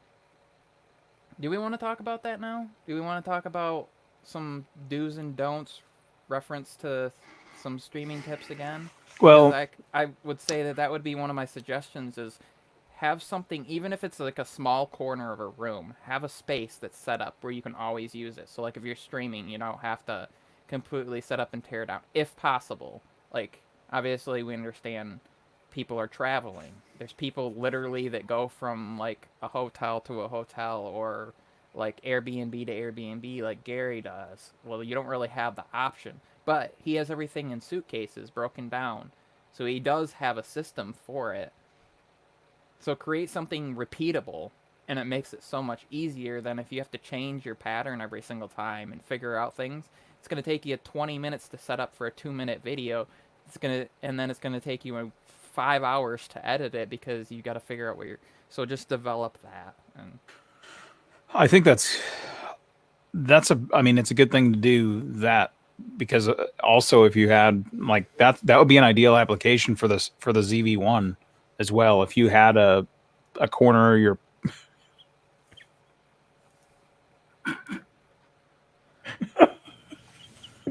Do we want to talk about that now? Do we want to talk about some do's and don'ts reference to some streaming tips again? Well, I would say that would be one of my suggestions, is have something, even if it's like a small corner of a room, have a space that's set up where you can always use it. So like if you're streaming, you don't have to completely set up and tear down, if possible. Like, obviously we understand people are traveling. There's people literally that go from like a hotel to a hotel, or like Airbnb to Airbnb like Gary does. Well, you don't really have the option, but he has everything in suitcases broken down, so he does have a system for it. So create something repeatable, and it makes it so much easier than if you have to change your pattern every single time and figure out things. It's going to take you 20 minutes to set up for a 2-minute video. And then it's going to take you 5 hours to edit it, because you got to figure out what you're... So just develop that. And I think I mean, it's a good thing to do that, because also if you had like that would be an ideal application for the ZV-1 as well. If you had a corner of your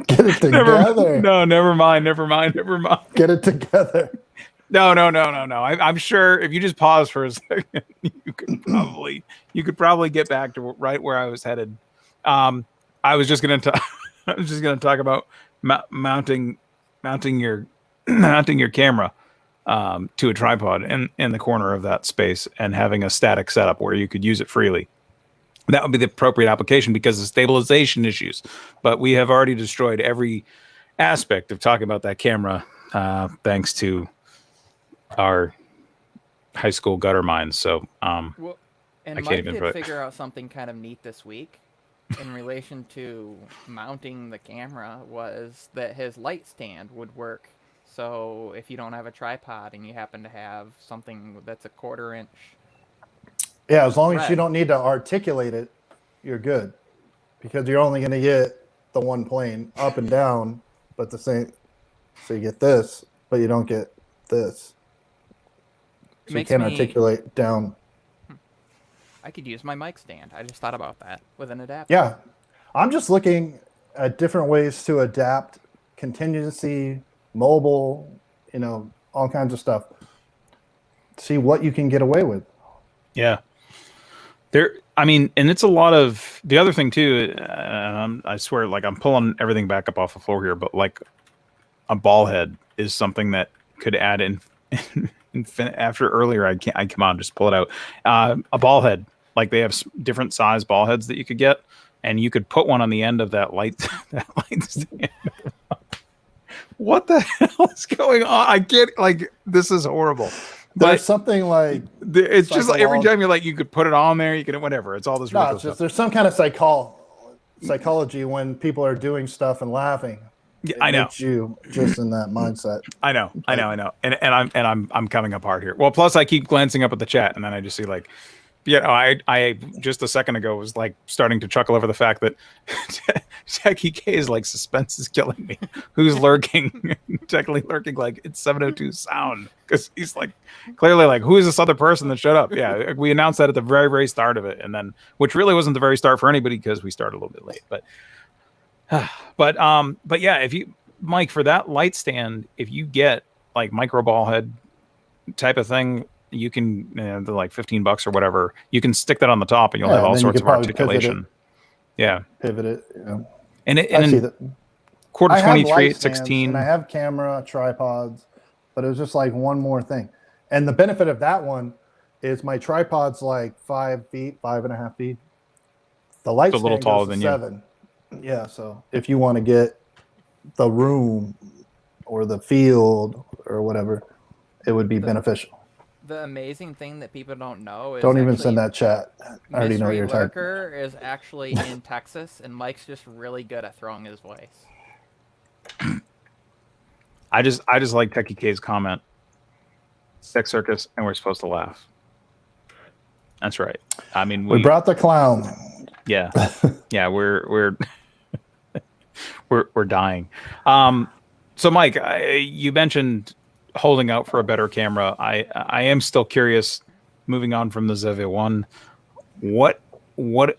Get it together. Never mind. Get it together. No. I'm sure if you just pause for a second, you could probably get back to right where I was headed. I was just gonna talk about mounting your camera to a tripod in the corner of that space, and having a static setup where you could use it freely. That would be the appropriate application because of stabilization issues. But we have already destroyed every aspect of talking about that camera, thanks to our high school gutter minds. So, well, and Mike did figure out something kind of neat this week in relation to mounting the camera, was that his light stand would work. So if you don't have a tripod and you happen to have something that's a 1/4 inch, yeah, as long as you don't need to articulate it, you're good, because you're only going to get the one plane up and down, but the same. So you get this, but you don't get this. So you can't articulate down. I could use my mic stand. I just thought about that with an adapter. Yeah, I'm just looking at different ways to adapt contingency, mobile, all kinds of stuff. See what you can get away with. Yeah. I mean, and it's a lot of the other thing too. I swear, like I'm pulling everything back up off the floor here, but like a ball head is something that could add in. After earlier, I come on, just pull it out. A ball head, like they have different size ball heads that you could get, and you could put one on the end of that light stand. What the hell is going on? I can't. Like, this is horrible. There's something like it's just like every time you're like, you could put it on there, you could whatever. It's all this. No, it's just there's some kind of psychology when people are doing stuff and laughing. Yeah, I know. Makes you just in that mindset. I know, and I'm coming apart here. Well, plus I keep glancing up at the chat, and then I just see like you know, I just a second ago was like starting to chuckle over the fact that Techie K is like, suspense is killing me. Who's lurking? Technically lurking like it's 702 sound, because he's like clearly like, who is this other person that showed up? Yeah, we announced that at the very, very start of it, and then which really wasn't the very start for anybody because we started a little bit late. But yeah, if you, Mike, for that light stand, if you get like micro ball head type of thing, you can, they're like $15 or whatever. You can stick that on the top, and you'll have all sorts of articulation. Yeah, pivot it. Yeah. And I see that. Quarter I have 23, light 16, and I have camera tripods, but it was just like one more thing. And the benefit of that one is my tripod's like 5 feet, 5.5 feet. The light a little stand taller goes than to you. 7. Yeah, so if you want to get the room or the field or whatever, it would be beneficial. The amazing thing that people don't know is Don't even send that chat. I already know Mystery you're tired. Lurker is actually in Texas, and Mike's just really good at throwing his voice. I just like Techie K's comment. Sex circus, and we're supposed to laugh. That's right. I mean, we brought the clown. Yeah, yeah, we're dying. So Mike, you mentioned holding out for a better camera. I am still curious. Moving on from the Zevia 1, what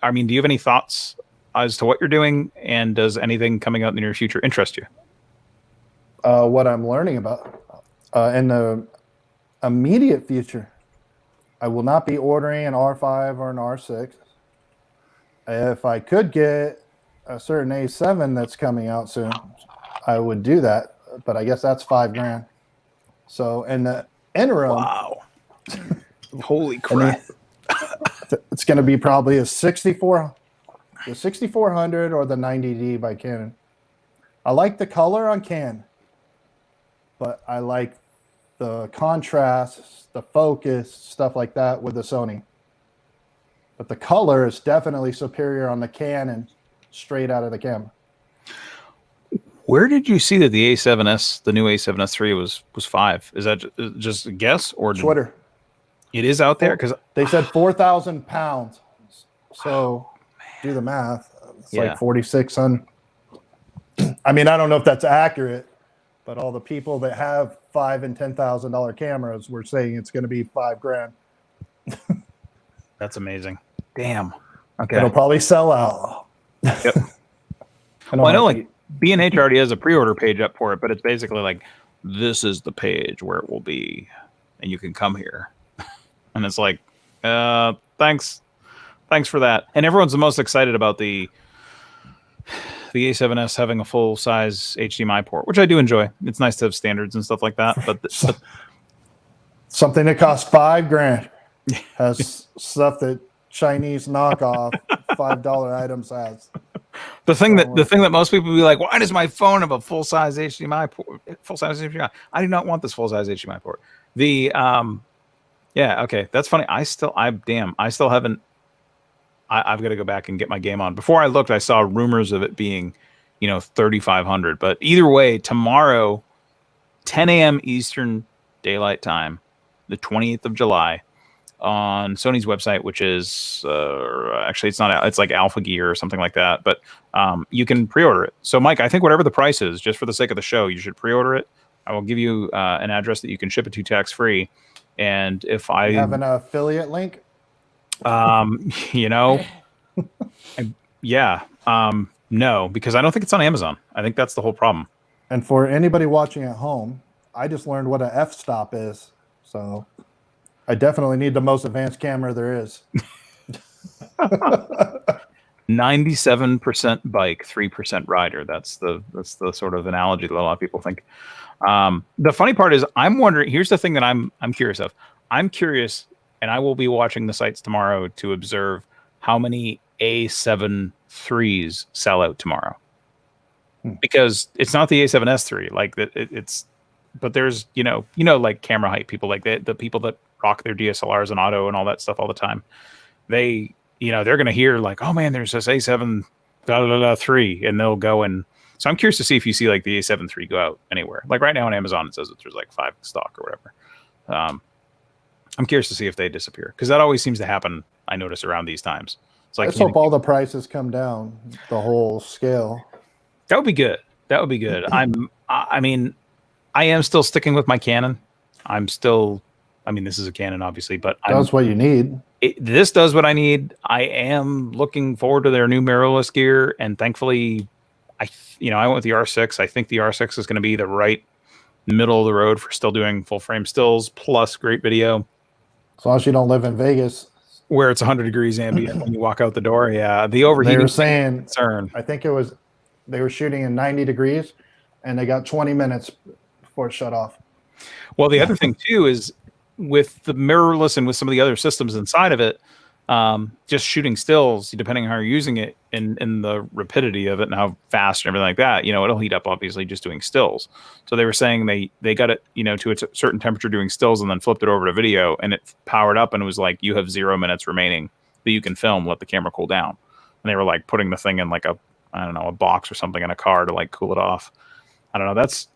I mean, do you have any thoughts as to what you're doing, and does anything coming out in the near future interest you? What I'm learning about in the immediate future, I will not be ordering an R5 or an R6. If I could get a certain A7 that's coming out soon, I would do that. But I guess that's $5,000. So in the interim, wow, holy crap! It's going to be probably a 6400 or the 90D by Canon. I like the color on Canon, but I like the contrast, the focus, stuff like that with the Sony. But the color is definitely superior on the Canon straight out of the camera. Where did you see that the A7S, the new A7S III was 5? Is that just a guess, or Twitter? It is out there, because they said 4,000 pounds. So do the math. It's like 4,600. I mean, I don't know if that's accurate, but all the people that have $5,000 and $10,000 cameras were saying it's going to be $5,000. That's amazing. Damn. Okay. It'll probably sell out. Yep. I know like B&H already has a pre-order page up for it, but it's basically like, this is the page where it will be, and you can come here. And it's like, thanks for that. And everyone's the most excited about the A7S having a full-size HDMI port, which I do enjoy. It's nice to have standards and stuff like that. But something that costs $5,000 has stuff that Chinese knockoff $5 items has. The thing that most people be like, why does my phone have a full-size HDMI port? Full-size HDMI. I do not want this full-size HDMI port. Yeah, okay, that's funny. I still haven't. I've got to go back and get my game on. Before I looked, I saw rumors of it being, 3,500. But either way, tomorrow, 10 a.m. Eastern Daylight Time, the 28th of July, on Sony's website, which is actually it's not. It's like Alpha Gear or something like that. But you can pre-order it. So, Mike, I think whatever the price is, just for the sake of the show, you should pre-order it. I will give you an address that you can ship it to tax-free. And if I have an affiliate link, no, because I don't think it's on Amazon. I think that's the whole problem. And for anybody watching at home, I just learned what an f-stop is. So I definitely need the most advanced camera there is. 97% bike, 3% rider. That's the sort of analogy that a lot of people think. The funny part is, I'm wondering. Here's the thing that I'm curious of. I'm curious, and I will be watching the sites tomorrow to observe how many A7 IIIs sell out tomorrow. Because it's not the A7S III. Like it's, but there's like camera hype people, like the people that rock their DSLRs and auto and all that stuff all the time. They they're gonna hear like, oh man, there's this A7 III, and they'll go and. So I'm curious to see if you see like the A7 III go out anywhere. Like right now on Amazon, it says that there's like 5 in stock or whatever. I'm curious to see if they disappear, because that always seems to happen. I notice around these times. It's like Let's hope all the prices come down, the whole scale. that would be good. That would be good. I mean, I am still sticking with my Canon. I'm still. I mean, this is a Canon, obviously, but Does what you need. This does what I need. I am looking forward to their new mirrorless gear, and thankfully, I went with the R6. I think the R6 is going to be the right middle of the road for still doing full frame stills plus great video. As long as you don't live in Vegas, where it's 100 degrees ambient when you walk out the door. Yeah, the overheating. They were saying, concern. I think they were shooting in 90 degrees, and they got 20 minutes before it shut off. Well, the other thing too is with the mirrorless and with some of the other systems inside of it, just shooting stills, depending on how you're using it and the rapidity of it and how fast and everything like that, it'll heat up obviously just doing stills. So they were saying they got it, to a certain temperature doing stills and then flipped it over to video, and it powered up and it was like, you have 0 minutes remaining that you can film, let the camera cool down. And they were like putting the thing in like a box or something in a car to like cool it off. I don't know. That's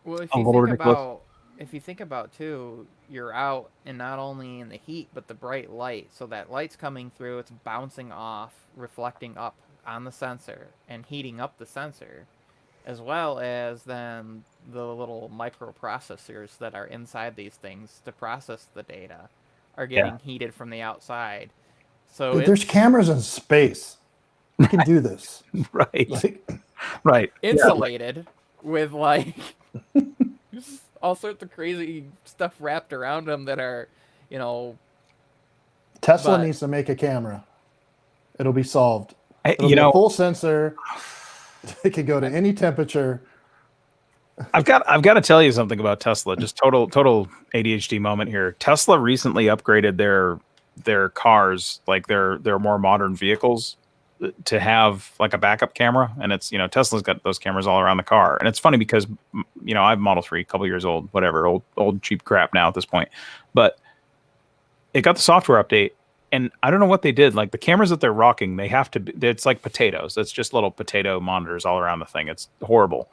well, a little ridiculous. If you think about too, you're out and not only in the heat but the bright light, so that light's coming through, it's bouncing off, reflecting up on the sensor and heating up the sensor, as well as then the little microprocessors that are inside these things to process the data are getting heated from the outside. So dude, there's cameras in space. You can do this. Right. Right. Insulated with like all sorts of crazy stuff wrapped around them that are, Tesla needs to make a camera. It'll be solved. It'll be a full sensor. It can go to any temperature. I've got to tell you something about Tesla. Just total ADHD moment here. Tesla recently upgraded their cars, like their more modern vehicles, to have like a backup camera, and it's Tesla's got those cameras all around the car. And it's funny because I have Model 3, a couple years old, whatever, old cheap crap now at this point, but it got the software update, and I don't know what they did. Like the cameras that they're rocking, they have to be, it's like potatoes. It's just little potato monitors all around the thing. It's horrible.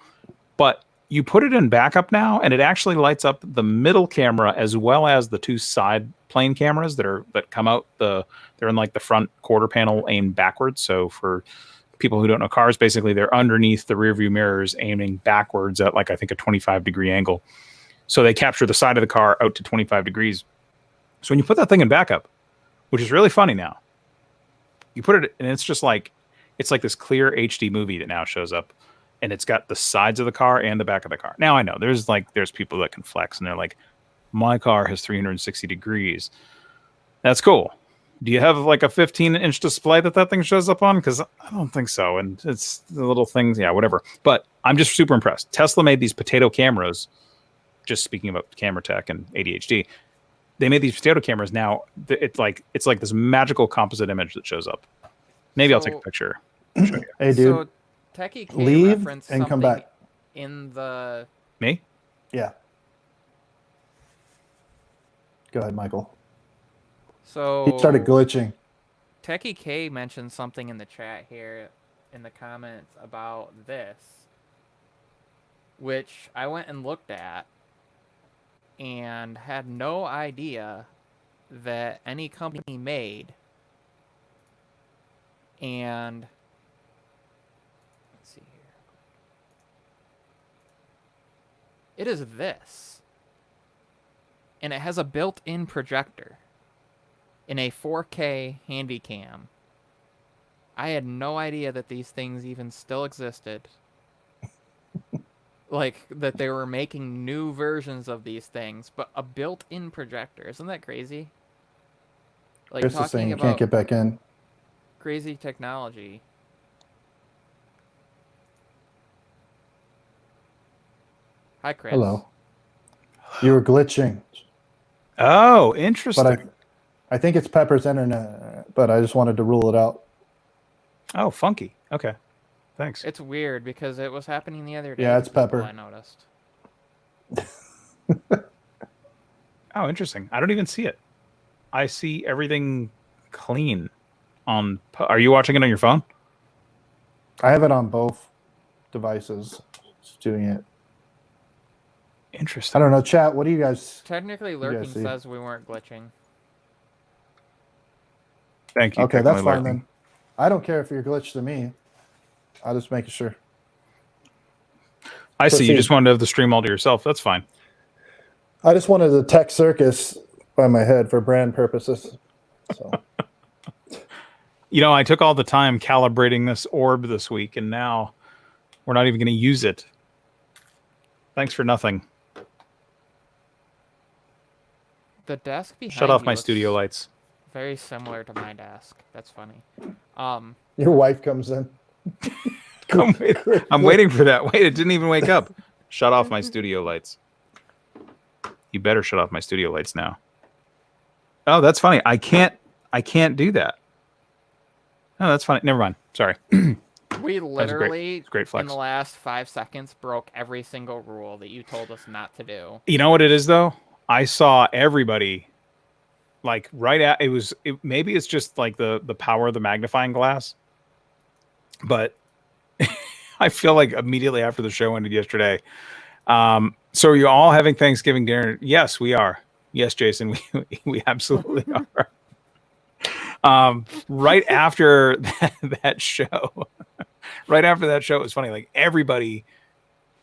But you put it in backup now, and it actually lights up the middle camera as well as the two side plane cameras that come out they're in like the front quarter panel aimed backwards. So for people who don't know cars, basically they're underneath the rear view mirrors aiming backwards at like I think a 25-degree angle. So they capture the side of the car out to 25 degrees. So when you put that thing in backup, which is really funny now, you put it and it's just like it's like this clear HD movie that now shows up. And it's got the sides of the car and the back of the car. Now I know there's people that can flex and they're like, my car has 360 degrees. That's cool. Do you have like a 15-inch display that thing shows up on? Because I don't think so. And it's the little things, yeah, whatever. But I'm just super impressed. Tesla made these potato cameras. Just speaking about camera tech and ADHD, they made these potato cameras. Now it's like this magical composite image that shows up. Maybe I'll take a picture. Hey, dude. So, Techie K leave referenced and come something back. in the... Me? Yeah. Go ahead, Michael. So He started glitching. Techie K mentioned something in the chat here in the comments about this, which I went and looked at and had no idea that any company made. And let's see here. It is this. And it has a built-in projector in a 4K Handycam. I had no idea that these things even still existed. Like, that they were making new versions of these things, but a built-in projector. Isn't that crazy? Like, Chris is saying talking you about can't get back in. crazy technology. Hi, Chris. Hello. You were glitching. Oh, interesting. But I think it's Pepper's internet, but I just wanted to rule it out. Oh, funky. Okay. Thanks. It's weird because it was happening the other day. Yeah, it's to people, Pepper. I noticed. Oh, interesting. I don't even see it. I see everything clean on. Are you watching it on your phone? I have it on both devices. Just doing it. Interesting. I don't know, chat. What do you guys? Technically, guys lurking see? says we weren't glitching. Thank you. Okay, that's technically fine lurking. then. I don't care if you're glitched to me. I'll just make sure. I see. You Proceed. just wanted to have the stream all to yourself. That's fine. I just wanted the Tech Circus by my head for brand purposes. So You know, I took all the time calibrating this orb this week, and now we're not even going to use it. Thanks for nothing. The desk behind Shut off you my looks studio lights. very similar to my desk. That's funny. your wife comes in. I'm waiting for that. Wait, it didn't even wake up. Shut off my studio lights. You better shut off my studio lights now. Oh, that's funny. I can't do that. Oh, that's funny. Never mind. Sorry. We literally, great flex. in the last 5 seconds, broke every single rule that you told us not to do. You know what it is, though? I saw everybody, like, right at... maybe it's just, like, the power of the magnifying glass. But I feel like immediately after the show ended yesterday... so are you all having Thanksgiving dinner? Yes, we are. Yes, Jason, we absolutely are. Right after that show, right after that show, it was funny. Like everybody,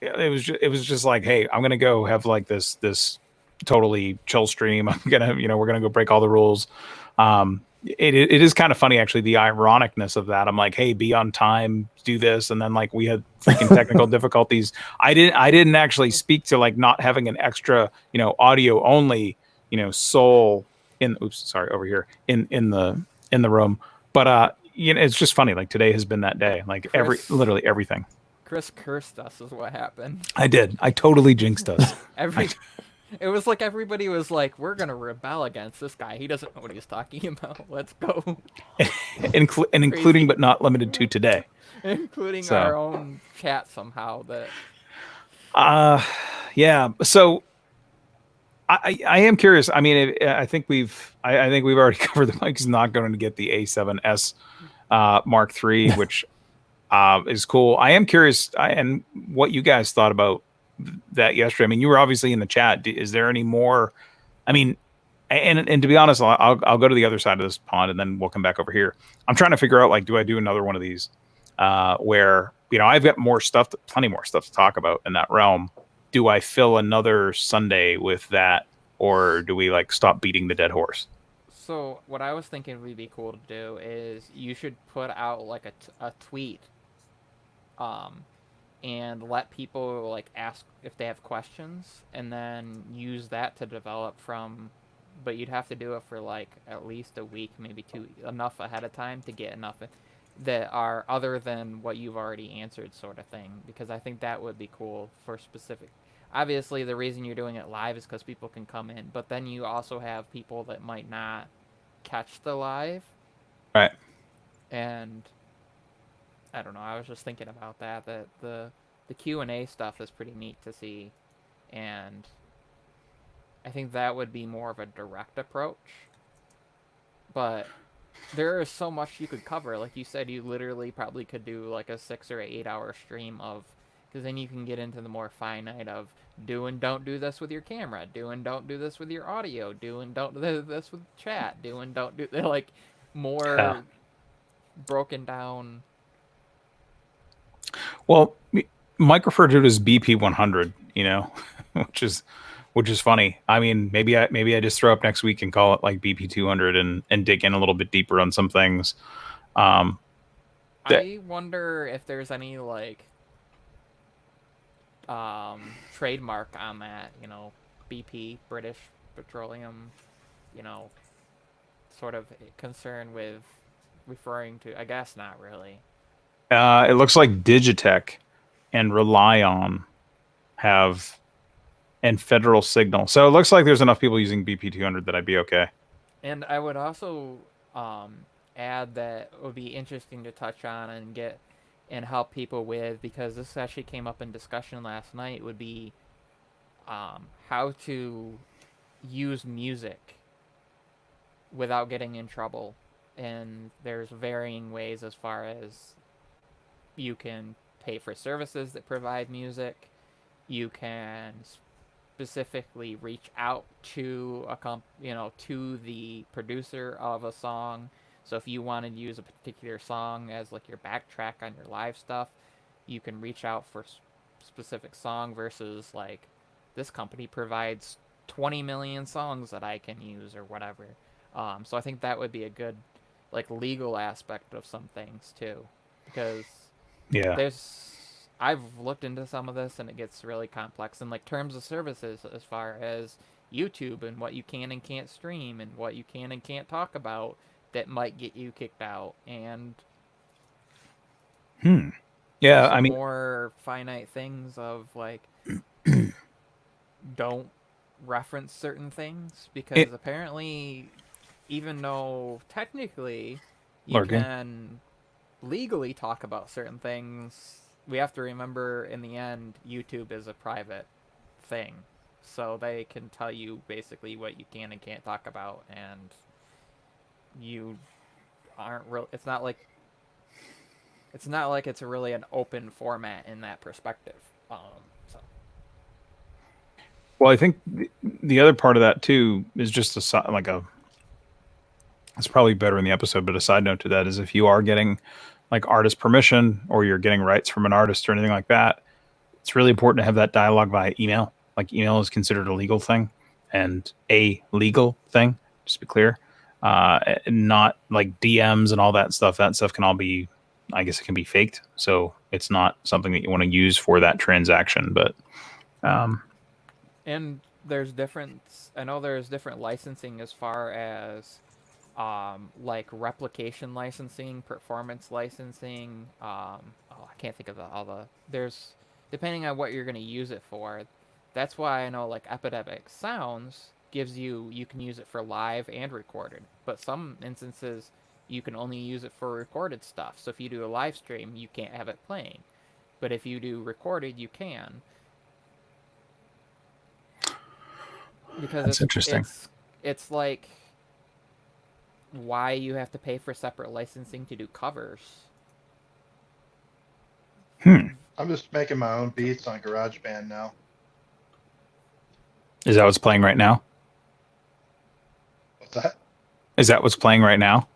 it was just like, hey, I'm gonna go have like this totally chill stream. I'm gonna, we're gonna go break all the rules. It is kind of funny actually, the ironicness of that. I'm like, hey, be on time, do this, and then like we had freaking technical difficulties. I didn't actually speak to like not having an extra, audio only, soul over here in the room. But it's just funny. Like today has been that day. Like literally everything. Chris cursed us is what happened. I did. I totally jinxed us. It was like everybody was like, we're going to rebel against this guy. He doesn't know what he's talking about. Let's go. Including but not limited to today. Including our own chat somehow. Yeah. So I am curious. I mean, I think we've already covered the Mike's not going to get the A7S Mark III, which is cool. I am curious and what you guys thought about that yesterday. I mean, you were obviously in the chat. Is there any more? I mean, and to be honest, I'll go to the other side of this pond and then we'll come back over here. I'm trying to figure out, like, do I do another one of these where, I've got plenty more stuff to talk about in that realm. Do I fill another Sunday with that, or do we like stop beating the dead horse? So what I was thinking would be cool to do is you should put out like a tweet and let people like ask if they have questions, and then use that to develop from. But you'd have to do it for like at least a week, maybe two, enough ahead of time to get enough that are other than what you've already answered, sort of thing. Because I think that would be cool for specific. Obviously, the reason you're doing it live is because people can come in, but then you also have people that might not catch the live. Right. And I don't know. I was just thinking about that the Q&A stuff is pretty neat to see, and I think that would be more of a direct approach. But there is so much you could cover. Like you said, you literally probably could do like a 6 or 8 hour stream of, because then you can get into the more finite of do and don't do this with your camera, do and don't do this with your audio, do and don't do this with chat, do and don't do like more broken down. Well, Mike referred to it as BP 100, which is funny. I mean, maybe I just throw up next week and call it like BP 200 and dig in a little bit deeper on some things. I wonder if there's any like trademark on that, BP, British Petroleum, sort of concern with referring to. I guess not really. It looks like Digitech and Rely On have, and Federal Signal. So it looks like there's enough people using BP 200 that I'd be okay. And I would also add that it would be interesting to touch on and help people with, because this actually came up in discussion last night, would be how to use music without getting in trouble. And there's varying ways as far as you can pay for services that provide music. You can specifically reach out to to the producer of a song. So if you wanted to use a particular song as like your backtrack on your live stuff, you can reach out for specific song versus like this company provides 20 million songs that I can use or whatever. So I think that would be a good like legal aspect of some things too, because Yeah. I've looked into some of this and it gets really complex and like terms of services as far as YouTube and what you can and can't stream and what you can and can't talk about that might get you kicked out, and Yeah, I some mean, more finite things of like don't reference certain things because it apparently even though technically you lurking. can legally talk about certain things, we have to remember in the end YouTube is a private thing. So they can tell you basically what you can and can't talk about, and you aren't real it's not like it's really an open format in that perspective. So Well, I think the other part of that too is just like a. It's probably better in the episode, but a side note to that is if you are getting like artist permission or you're getting rights from an artist or anything like that, it's really important to have that dialogue via email. Like email is considered a legal thing and a legal thing, just to be clear. Not like DMs and all that stuff. That stuff can all be, I guess it can be faked. So it's not something that you want to use for that transaction. But and I know there's different licensing as far as like replication licensing, performance licensing. I can't think of all the. There's depending on what you're going to use it for. That's why I know like Epidemic Sounds gives you can use it for live and recorded, but some instances you can only use it for recorded stuff. So if you do a live stream, you can't have it playing, but if you do recorded, you can. Because that's interesting. it's like why you have to pay for separate licensing to do covers. I'm just making my own beats on GarageBand now. Is that what's playing right now? What's that? Is that what's playing right now?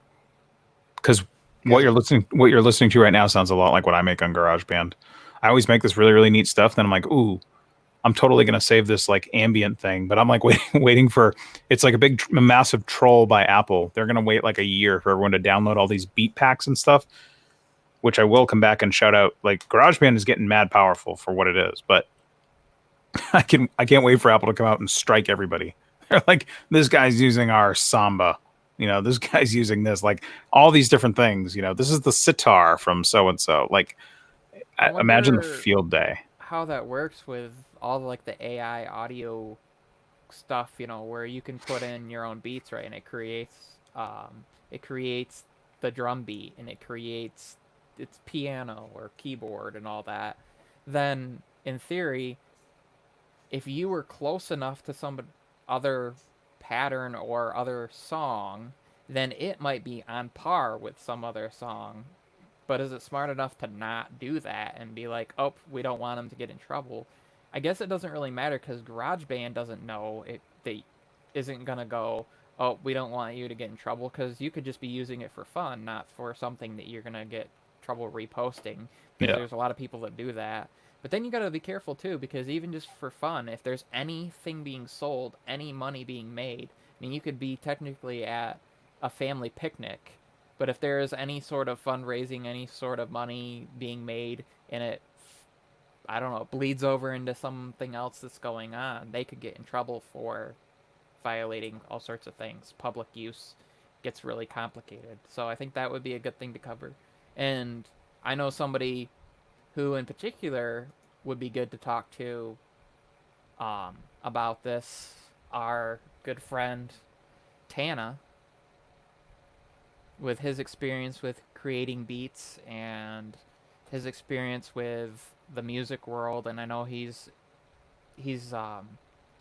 Because what you're listening to right now sounds a lot like what I make on GarageBand. I always make this really, really neat stuff. Then I'm like, ooh, I'm totally going to save this like ambient thing. But I'm like waiting for, it's like a massive troll by Apple. They're going to wait like a year for everyone to download all these beat packs and stuff, which I will come back and shout out. Like GarageBand is getting mad powerful for what it is, but I can't wait for Apple to come out and strike everybody. They're like, this guy's using our samba. This guy's using this, like all these different things. This is the sitar from so and so. Like, imagine the field day. How that works with all like the AI audio stuff, where you can put in your own beats, right? And it creates the drum beat and it creates its piano or keyboard and all that. Then in theory, if you were close enough to some other pattern or other song, then it might be on par with some other song. But is it smart enough to not do that and be like, oh, we don't want them to get in trouble? I guess it doesn't really matter because GarageBand doesn't know they isn't going to go, oh, we don't want you to get in trouble, because you could just be using it for fun, not for something that you're going to get trouble reposting, because there's a lot of people that do that. But then you got to be careful too, because even just for fun, if there's anything being sold, any money being made, I mean, you could be technically at a family picnic, but if there is any sort of fundraising, any sort of money being made, and it, I don't know, bleeds over into something else that's going on, they could get in trouble for violating all sorts of things. Public use gets really complicated. So I think that would be a good thing to cover. And I know somebody who in particular would be good to talk to about this, our good friend Tana, with his experience with creating beats and his experience with the music world. And I know he's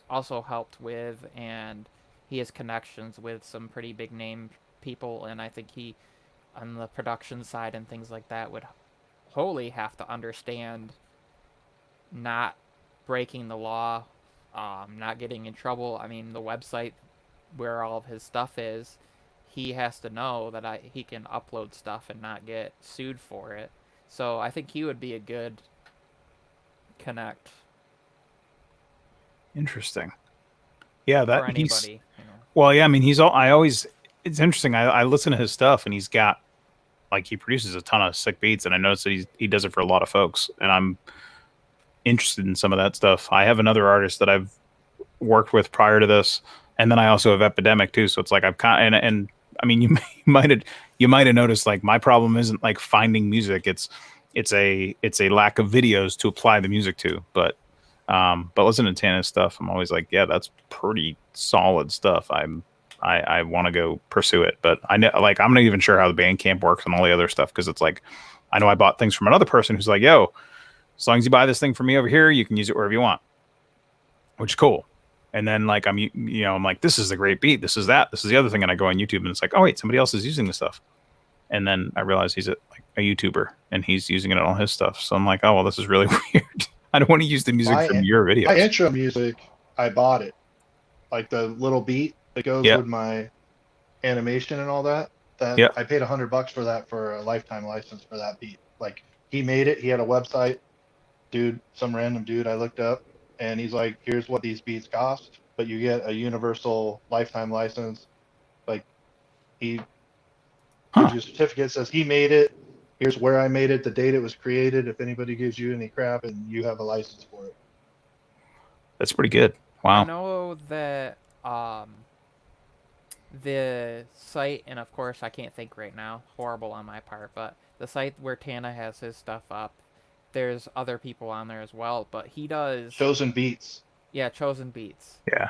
also helped with, and he has connections with some pretty big name people, and I think he, on the production side and things like that, would wholly have to understand not breaking the law not getting in trouble. I mean, the website where all of his stuff is, he has to know that he can upload stuff and not get sued for it. So I think he would be a good connect Interesting. Yeah, for that he's anybody. You know. well. Yeah, I mean, he's all. I always. It's interesting. I listen to his stuff, and he's got like he produces a ton of sick beats, and I notice that he does it for a lot of folks, and I'm interested in some of that stuff. I have another artist that I've worked with prior to this, and then I also have Epidemic too. So it's like I've kind and I mean, you might have noticed like my problem isn't like finding music. It's a lack of videos to apply the music to. But listening to Tana's stuff, I'm always like, yeah, that's pretty solid stuff. I want to go pursue it, but I know like I'm not even sure how the Bandcamp works and all the other stuff because it's like I know I bought things from another person who's like, yo, as long as you buy this thing from me over here, you can use it wherever you want, which is cool. And then like I'm like, this is a great beat. This is the other thing. And I go on YouTube and it's like, oh wait, somebody else is using this stuff. And then I realize he's like a YouTuber and he's using it on all his stuff. So I'm like, oh well, this is really weird. I don't want to use the music from your videos. My intro music, I bought it, like the little beat that goes with my animation and all that. I paid $100 for that for a lifetime license for that beat. Like he made it. He had a website, some random dude I looked up. And he's like, here's what these beats cost, but you get a universal lifetime license. Like he gives you a certificate, says he made it. Here's where I made it, the date it was created. If anybody gives you any crap, and you have a license for it. That's pretty good. Wow. I know that the site, and of course I can't think right now, horrible on my part, but the site where Tana has his stuff up, there's other people on there as well, but he does Chosen Beats. Yeah, Chosen Beats. Yeah.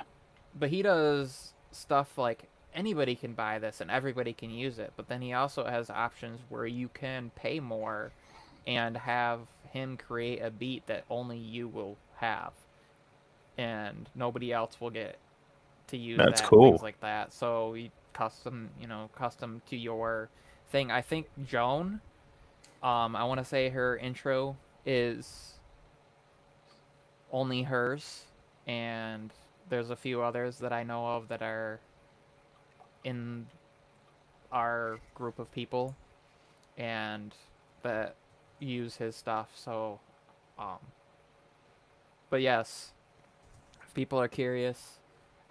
But he does stuff like anybody can buy this and everybody can use it, but then he also has options where you can pay more and have him create a beat that only you will have and nobody else will get to use. That's that, cool. Things like that. So you custom to your thing. I think Joan, I want to say her intro is only hers, and there's a few others that I know of that are in our group of people and that use his stuff. So but yes, if people are curious,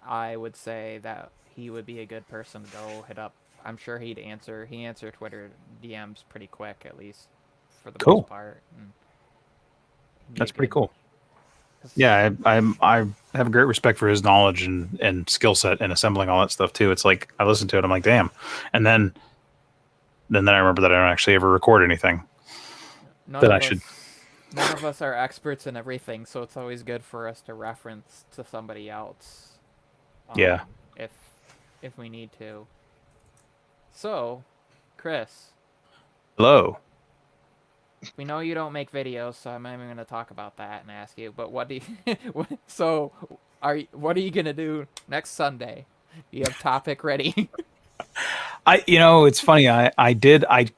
I would say that he would be a good person to go hit up. I'm sure he'd answer. He answered Twitter DMs pretty quick, at least for the most part. That's pretty cool. Yeah, I have a great respect for his knowledge and skill set in assembling all that stuff too. It's like I listen to it, I'm like, damn. And then I remember that I don't actually ever record anything. None of us are experts in everything, so it's always good for us to reference to somebody else. If we need to. So, Chris. Hello. We know you don't make videos, so I'm not even going to talk about that and ask you. But what do you? What are you going to do next Sunday? Do you have topic ready? It's funny. I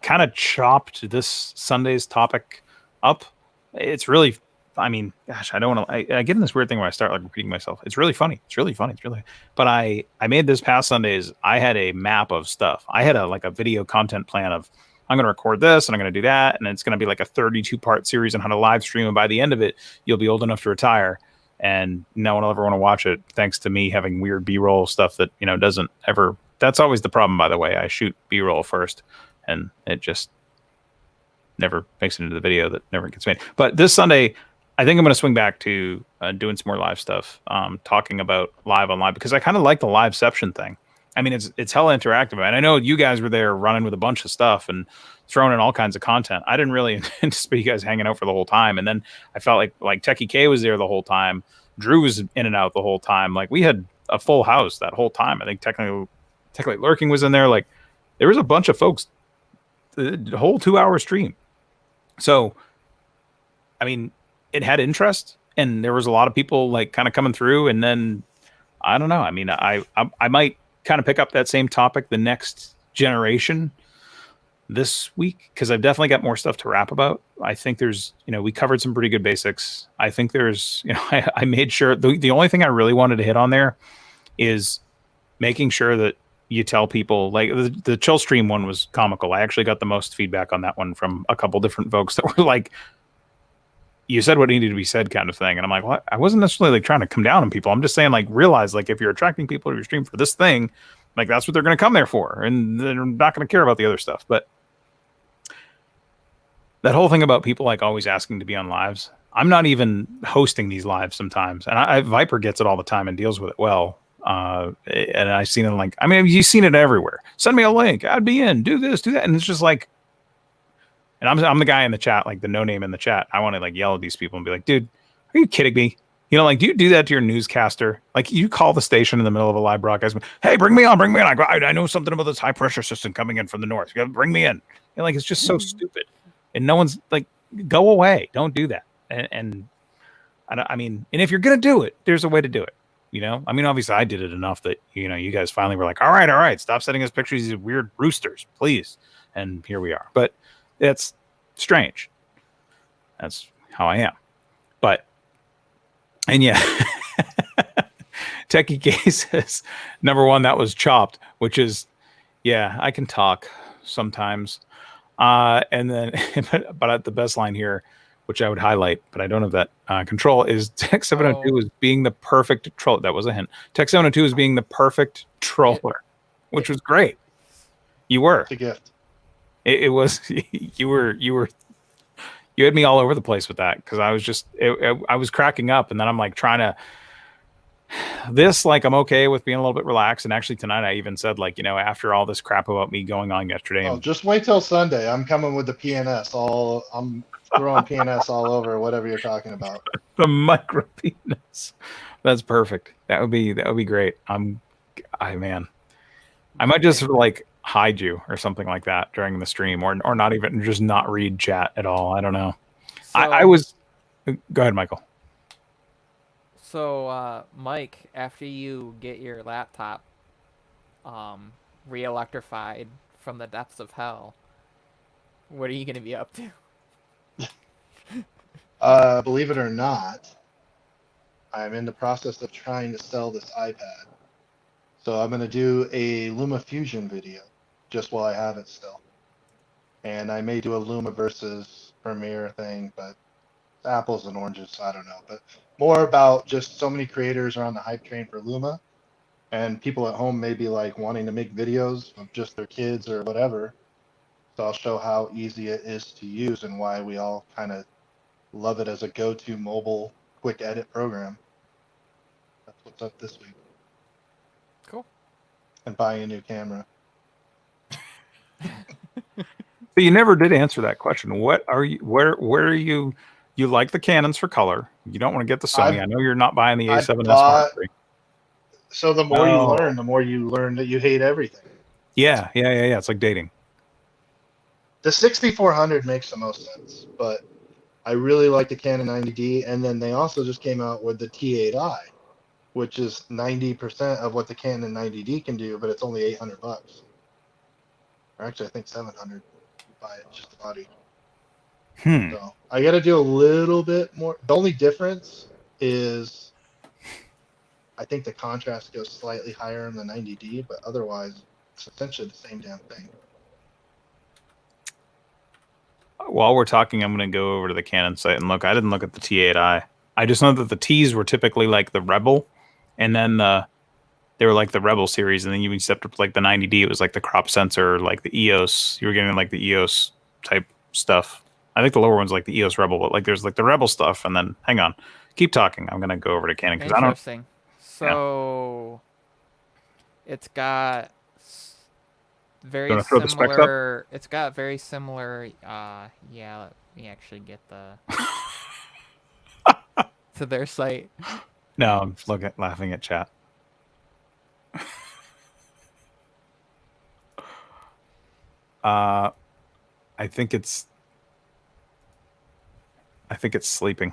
kind of chopped this Sunday's topic up. It's really, I mean, gosh, I don't want to. I get in this weird thing where I start like repeating myself. It's really funny. But I made this past Sundays. I had a map of stuff. I had a video content plan of. I'm going to record this and I'm going to do that. And it's going to be like a 32-part series on how to live stream. And by the end of it, you'll be old enough to retire. And no one will ever want to watch it. Thanks to me having weird B-roll stuff that, doesn't ever. That's always the problem, by the way. I shoot B-roll first and it just never makes it into the video that never gets made. But this Sunday, I think I'm going to swing back to doing some more live stuff, talking about live on live, because I kind of like the liveception thing. I mean, it's hella interactive. And I know you guys were there running with a bunch of stuff and throwing in all kinds of content. I didn't really anticipate you guys hanging out for the whole time. And then I felt like Techie K was there the whole time. Drew was in and out the whole time. Like we had a full house that whole time. I think Technically Lurking was in there. Like there was a bunch of folks, the whole 2-hour stream. So, I mean, it had interest and there was a lot of people like kind of coming through. And then I don't know. I mean, I might kind of pick up that same topic the next generation, this week because I've definitely got more stuff to rap about. I think there's, we covered some pretty good basics. I think there's, I made sure the only thing I really wanted to hit on there is making sure that you tell people, like the chill stream one was comical. I actually got the most feedback on that one from a couple different folks that were like, you said what needed to be said kind of thing. And I'm like, well, I wasn't necessarily like trying to come down on people. I'm just saying, like, realize, like, if you're attracting people to your stream for this thing, like, that's what they're going to come there for. And they're not going to care about the other stuff. But that whole thing about people like always asking to be on lives, I'm not even hosting these lives sometimes. And Viper gets it all the time and deals with it well. And I've seen it like, I mean, you've seen it everywhere. Send me a link. I'd be in, do this, do that. And it's just like, and I'm the guy in the chat, like the no name in the chat. I want to like yell at these people and be like, dude, are you kidding me? Like, do you do that to your newscaster? Like, you call the station in the middle of a live broadcast. Hey, bring me on, bring me on. I know something about this high pressure system coming in from the north. You gotta bring me in. Like, it's just so stupid. And no one's like, go away. Don't do that. And I mean, and if you're gonna do it, there's a way to do it. I mean, obviously I did it enough that, you guys finally were like, all right, stop sending us pictures of these weird roosters, please. And here we are. But it's strange. That's how I am. But, and yeah, Techie K says, number one, that was chopped, which is, yeah, I can talk sometimes. And then, but the best line here, which I would highlight, but I don't have that control, is Tech702 is being the perfect troll. That was a hint. Tech702 is being the perfect troller, which was great. You were. It's a gift. It was. You had me all over the place with that because I was just I was cracking up, and then I'm like trying to. Like, I'm okay with being a little bit relaxed, and actually tonight I even said, like, after all this crap about me going on yesterday. Oh, just wait till Sunday. I'm coming with the PNS. I'm throwing PNS all over whatever you're talking about. The micro penis. That's perfect. That would be great. Man, I might just like hide you or something like that during the stream, or not even, just not read chat at all. I don't know. So, I was. Go ahead, Michael. So, Mike, after you get your laptop re-electrified from the depths of hell, what are you going to be up to? Believe it or not, I'm in the process of trying to sell this iPad. So I'm going to do a LumaFusion video just while I have it still. And I may do a Luma versus Premiere thing, but apples and oranges, so I don't know. But more about just so many creators are on the hype train for Luma, and people at home may be like wanting to make videos of just their kids or whatever. So I'll show how easy it is to use and why we all kind of love it as a go-to mobile quick edit program. That's what's up this week. Cool. And buying a new camera. But you never did answer that question. What are you? Where are you? You like the Canons for color. You don't want to get the Sony. I know you're not buying the A7S Mark III. So the more you learn, the more you learn that you hate everything. Yeah. It's like dating. The 6400 makes the most sense, but I really like the Canon 90D, and then they also just came out with the T8i, which is 90% of what the Canon 90D can do, but it's only $800. Or actually, I think 700. Buy it, just the body. So I got to do a little bit more. The only difference is I think the contrast goes slightly higher in the 90D, but otherwise it's essentially the same damn thing. While we're talking, I'm going to go over to the Canon site and look. I didn't look at the T8i. I just know that the Ts were typically like the Rebel, and then they were like the Rebel series, and then you stepped up like the 90D. It was like the crop sensor, like the EOS. You were getting like the EOS type stuff. I think the lower one's like the EOS Rebel, but like there's like the Rebel stuff, and then hang on, keep talking. I'm gonna go over to Canon because I don't. Interesting. So it's got very similar. It's got very similar. Yeah. Let me actually get the to their site. No, I'm laughing at chat. I think it's sleeping.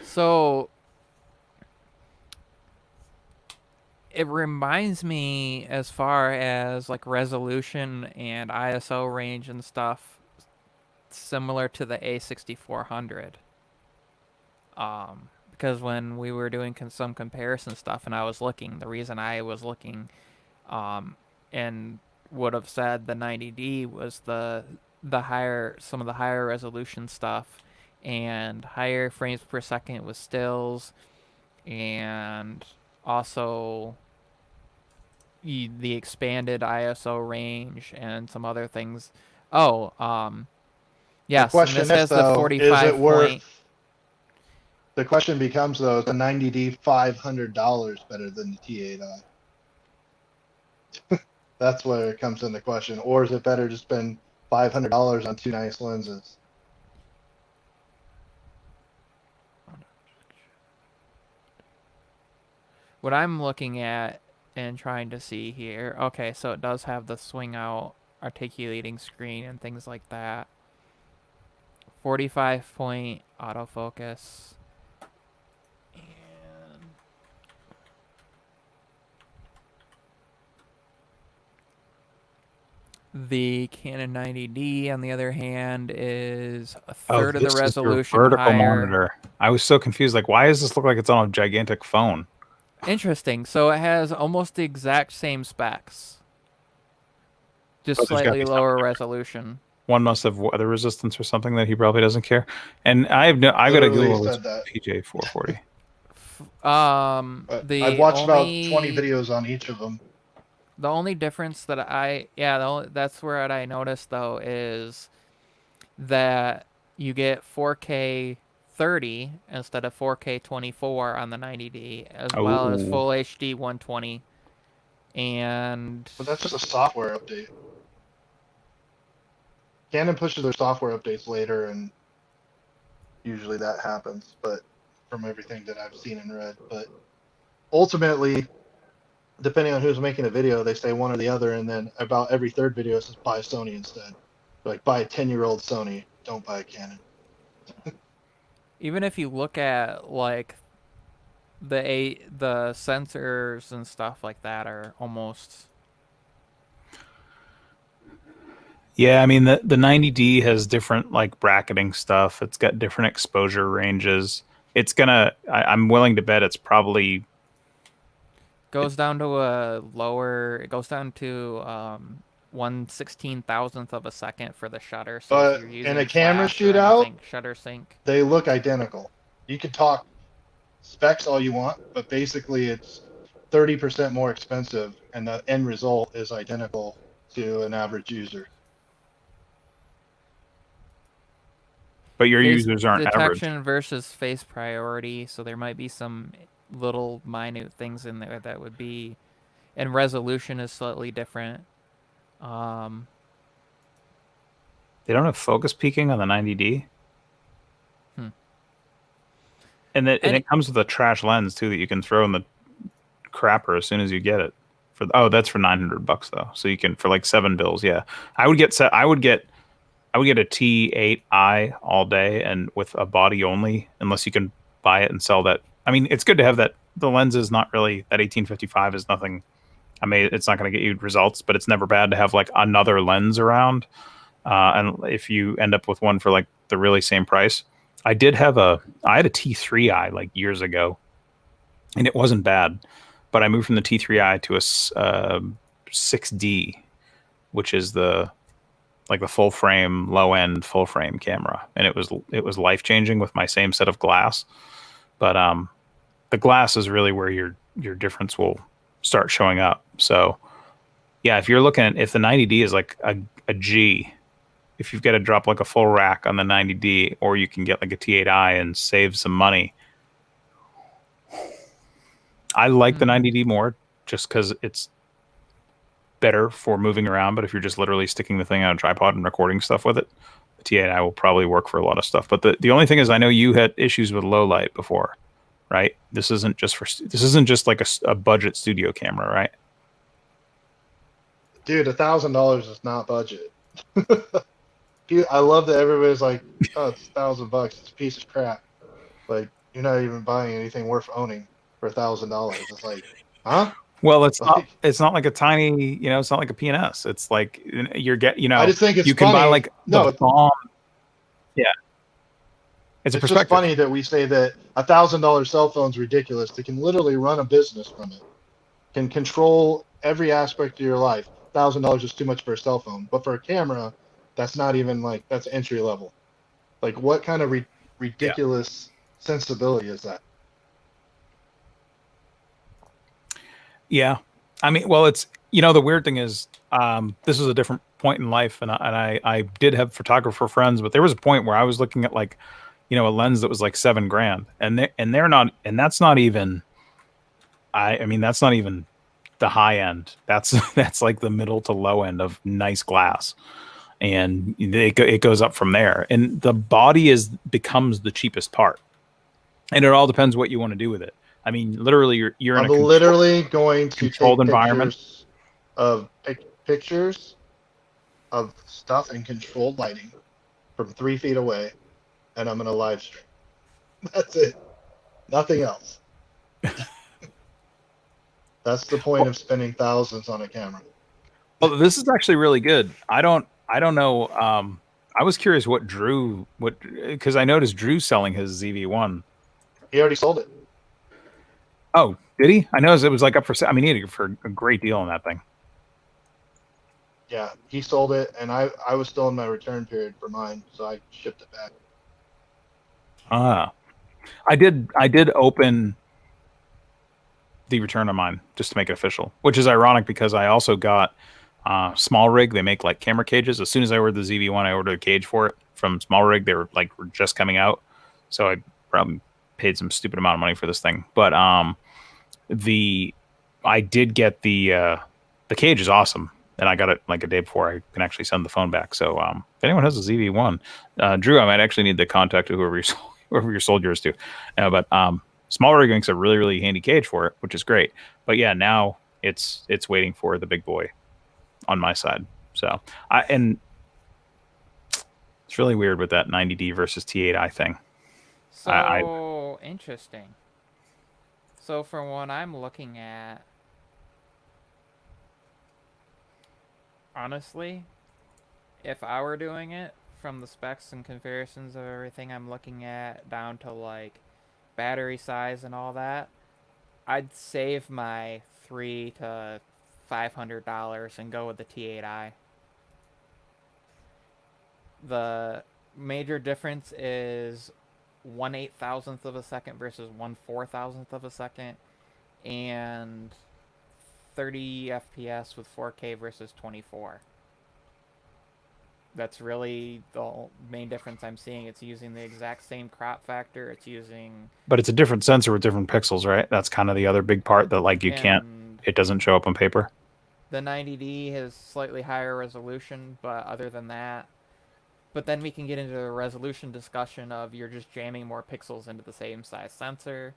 So it reminds me, as far as like resolution and ISO range and stuff, similar to the A6400. Because when we were doing some comparison stuff and I was looking, the reason I was looking and would have said the 90D was the higher, some of the higher resolution stuff and higher frames per second with stills, and also the expanded ISO range and some other things. Oh, yes, The question and this has the though, 45 is it worth? point. The question becomes though, is the 90D $500 better than the T8i? That's where it comes into question. Or is it better to spend $500 on 2 nice lenses? What I'm looking at and trying to see here, okay, so it does have the swing out articulating screen and things like that. 45 point autofocus. And the Canon 90D, on the other hand, is a third of the resolution vertical higher. monitor. I was so confused. Like, why does this look like it's on a gigantic phone? Interesting. So it has almost the exact same specs, just But there's gotta slightly be lower something resolution. One must have weather resistance or something that he probably doesn't care. And I got to Literally Google this said that. PJ 440. The I've watched only, about 20 videos on each of them. The only difference that that's where I noticed though is that you get 4K 30 instead of 4K 24 on the 90D, as well as Ooh. full HD 120. And But that's just a software update. Canon pushes their software updates later, and usually that happens. But from everything that I've seen and read, but ultimately, depending on who's making a video, they say one or the other, and then about every third video says buy Sony instead. Like, buy a 10-year-old Sony, don't buy a Canon. even if you look at like the sensors and stuff like that are almost. Yeah, I mean the 90D has different like bracketing stuff. It's got different exposure ranges. It's gonna. I'm willing to bet it's probably Goes down to a lower. It goes down to 1/16,000th of a second for the shutter. So But if you're using in a camera flash or shootout, anything, shutter sync. they look identical. You can talk specs all you want, but basically it's 30% more expensive, and the end result is identical to an average user. but your Face users aren't detection average. versus face priority, so there might be some little minute things in there that would be, and resolution is slightly different. They don't have focus peaking on the 90D. And it comes with a trash lens too that you can throw in the crapper as soon as you get it. That's for $900 though. So you can, for like $7. Yeah, I would get a T8i all day and with a body only, unless you can buy it and sell that. I mean, it's good to have that. The lens is not really, that 1855 is nothing. I mean, it's not going to get you results, but it's never bad to have like another lens around. And if you end up with one for like the really same price, I had a T3i like years ago, and it wasn't bad, but I moved from the T3i to a 6D, which is the full frame, low end full frame camera, and it was life changing with my same set of glass. But the glass is really where your difference will start showing up. So yeah, if you're looking at, if the 90D is like a G, if you've got to drop like a full rack on the 90D, or you can get like a T8i and save some money. I like the 90D more just because it's better for moving around. But if you're just literally sticking the thing on a tripod and recording stuff with it, the T8i will probably work for a lot of stuff. But the only thing is, I know you had issues with low light before, right? This isn't just like a budget studio camera, right? Dude, $1,000 is not budget. I love that everybody's like, oh, it's $1,000. It's a piece of crap. Like, you're not even buying anything worth owning for $1,000. It's like, huh? Well, it's not. Like, It's not like a tiny. It's not like a PNS. It's like you're get. I just think it's you can funny. buy like the No, bomb. Yeah, it's a it's just perspective. funny that we say that $1,000 cell phone's ridiculous. They can literally run a business from it. Can control every aspect of your life. $1,000 is too much for a cell phone, but for a camera, that's not even like that's entry level. Like, what kind of ridiculous sensibility is that? Yeah, I mean, well, it's the weird thing is, this was a different point in life, and I did have photographer friends, but there was a point where I was looking at like, a lens that was like $7,000, and they're not, and that's not even, I mean, that's not even the high end. That's like the middle to low end of nice glass, and it goes up from there, and the body becomes the cheapest part, and it all depends what you want to do with it. I mean, literally, you're in I'm a literally going to controlled take environment. pictures of pictures of stuff in controlled lighting from 3 feet away, and I'm going to live stream. That's it. Nothing else. That's the point of spending thousands on a camera. Well, this is actually really good. I don't know. I was curious because I noticed Drew's selling his ZV-1. He already sold it. Oh, did he? I know it was like up for. I mean, he had it for a great deal on that thing. Yeah, he sold it, and I was still in my return period for mine, so I shipped it back. I did open the return on mine just to make it official, which is ironic because I also got Small Rig. They make like camera cages. As soon as I ordered the ZV-1, I ordered a cage for it from Small Rig. They were just coming out, so I probably paid some stupid amount of money for this thing. But I did get the cage is awesome, and I got it like a day before I can actually send the phone back. So if anyone has a ZV-1, Drew, I might actually need to contact whoever you sold yours to. But Small Rig makes a really, really handy cage for it, which is great. But yeah, now it's waiting for the big boy on my side. So and it's really weird with that 90D versus T8i thing. So interesting. So from what I'm looking at, honestly, if I were doing it from the specs and comparisons of everything I'm looking at down to like battery size and all that, I'd save my $300 to $500 and go with the T8i. The major difference is 1/8,000th of a second versus 1/4,000th of a second, and 30 FPS with 4K versus 24. That's really the main difference I'm seeing. It's using the exact same crop factor. It's using... But it's a different sensor with different pixels, right? That's kind of the other big part that like it doesn't show up on paper. The 90D has slightly higher resolution, but other than that... But then we can get into a resolution discussion of you're just jamming more pixels into the same size sensor.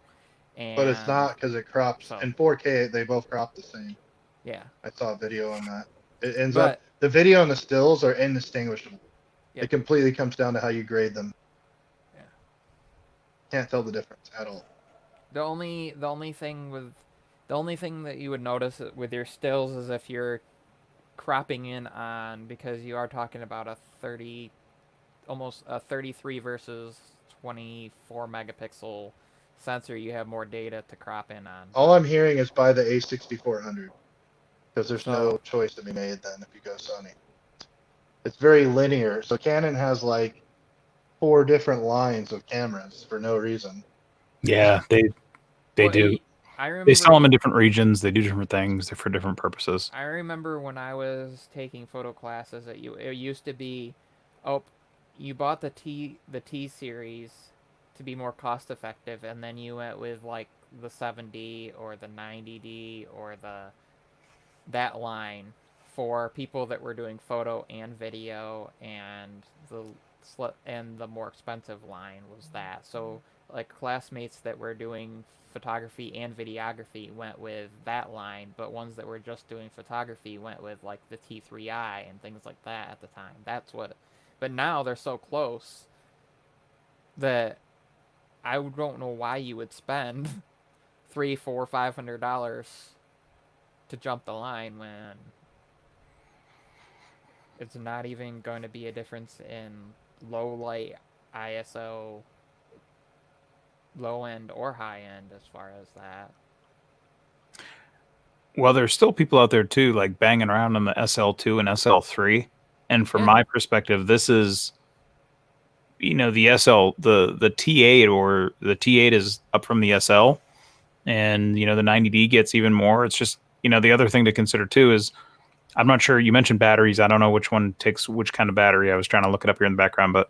But it's not, because it crops. In 4K, they both crop the same. Yeah. I saw a video on that. It ends up... The video and the stills are indistinguishable. Yep. It completely comes down to how you grade them. Yeah. Can't tell the difference at all. The only thing that you would notice with your stills is if you're cropping in on, because you are talking about a 33 versus 24 megapixel sensor, you have more data to crop in on. All I'm hearing is buy the A6400, because there's no choice to be made then if you go Sony. It's very linear. So Canon has like 4 different lines of cameras for no reason. Yeah, they do. I remember, they sell them in different regions. They do different things. They're for different purposes. I remember when I was taking photo classes it used to be, you bought the T series to be more cost effective, and then you went with like the 7D or the 90D or that line for people that were doing photo and video, and the more expensive line was that. So like classmates that were doing photography and videography went with that line, but ones that were just doing photography went with like the T3i and things like that at the time. But now they're so close that I don't know why you would spend $300, $400, $500 to jump the line when it's not even going to be a difference in low light ISO, low end or high end as far as that. Well, there's still people out there too, like banging around on the SL2 and SL3. And from my perspective, this is, the the T8 or the T8 is up from the SL, and the 90D gets even more. It's just, the other thing to consider too is, I'm not sure, you mentioned batteries. I don't know which one takes which kind of battery. I was trying to look it up here in the background, but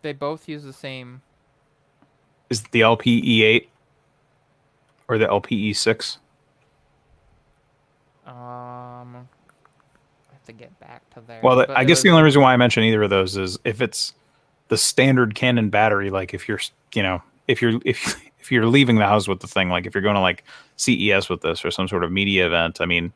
they both use the same. Is it the LPE8 or the LPE6? I have to get back to there. Well, I guess the only reason why I mention either of those is if it's the standard Canon battery, like if you're, if you're leaving the house with the thing, like if you're going to like CES with this or some sort of media event, I mean,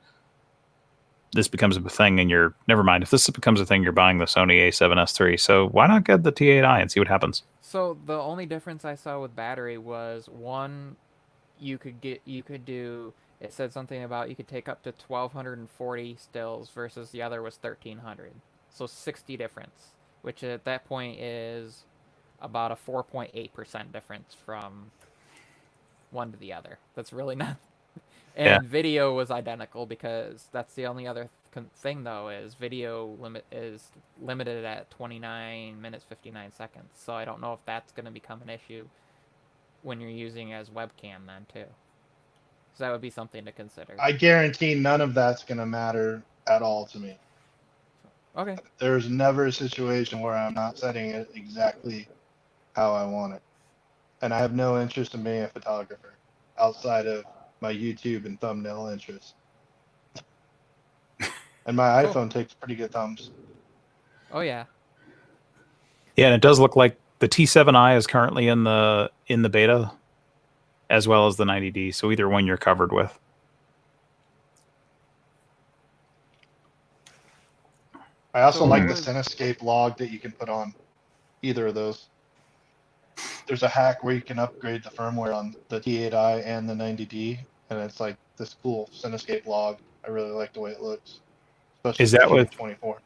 this becomes a thing, and never mind. If this becomes a thing, you're buying the Sony A7S III. So why not get the T8i and see what happens? So the only difference I saw with battery was one, you could do. It said something about you could take up to 1,240 stills versus the other was 1,300. So 60 difference, which at that point is about a 4.8% difference from one to the other. That's really not. And video was identical, because that's the only other thing though, is video is limited at 29 minutes 59 seconds. So I don't know if that's going to become an issue when you're using as webcam then too. So that would be something to consider. I guarantee none of that's going to matter at all to me. Okay. There's never a situation where I'm not setting it exactly how I want it. And I have no interest in being a photographer outside of my YouTube and thumbnail interests. And my iPhone takes pretty good thumbs. Oh yeah. Yeah, and it does look like the T7i is currently in the beta, as well as the 90D. So either one you're covered with. I also like the Cinescape log that you can put on either of those. There's a hack where you can upgrade the firmware on the T8i and the 90D, and it's like this cool Cinescape log. I really like the way it looks. Especially Is that with 24?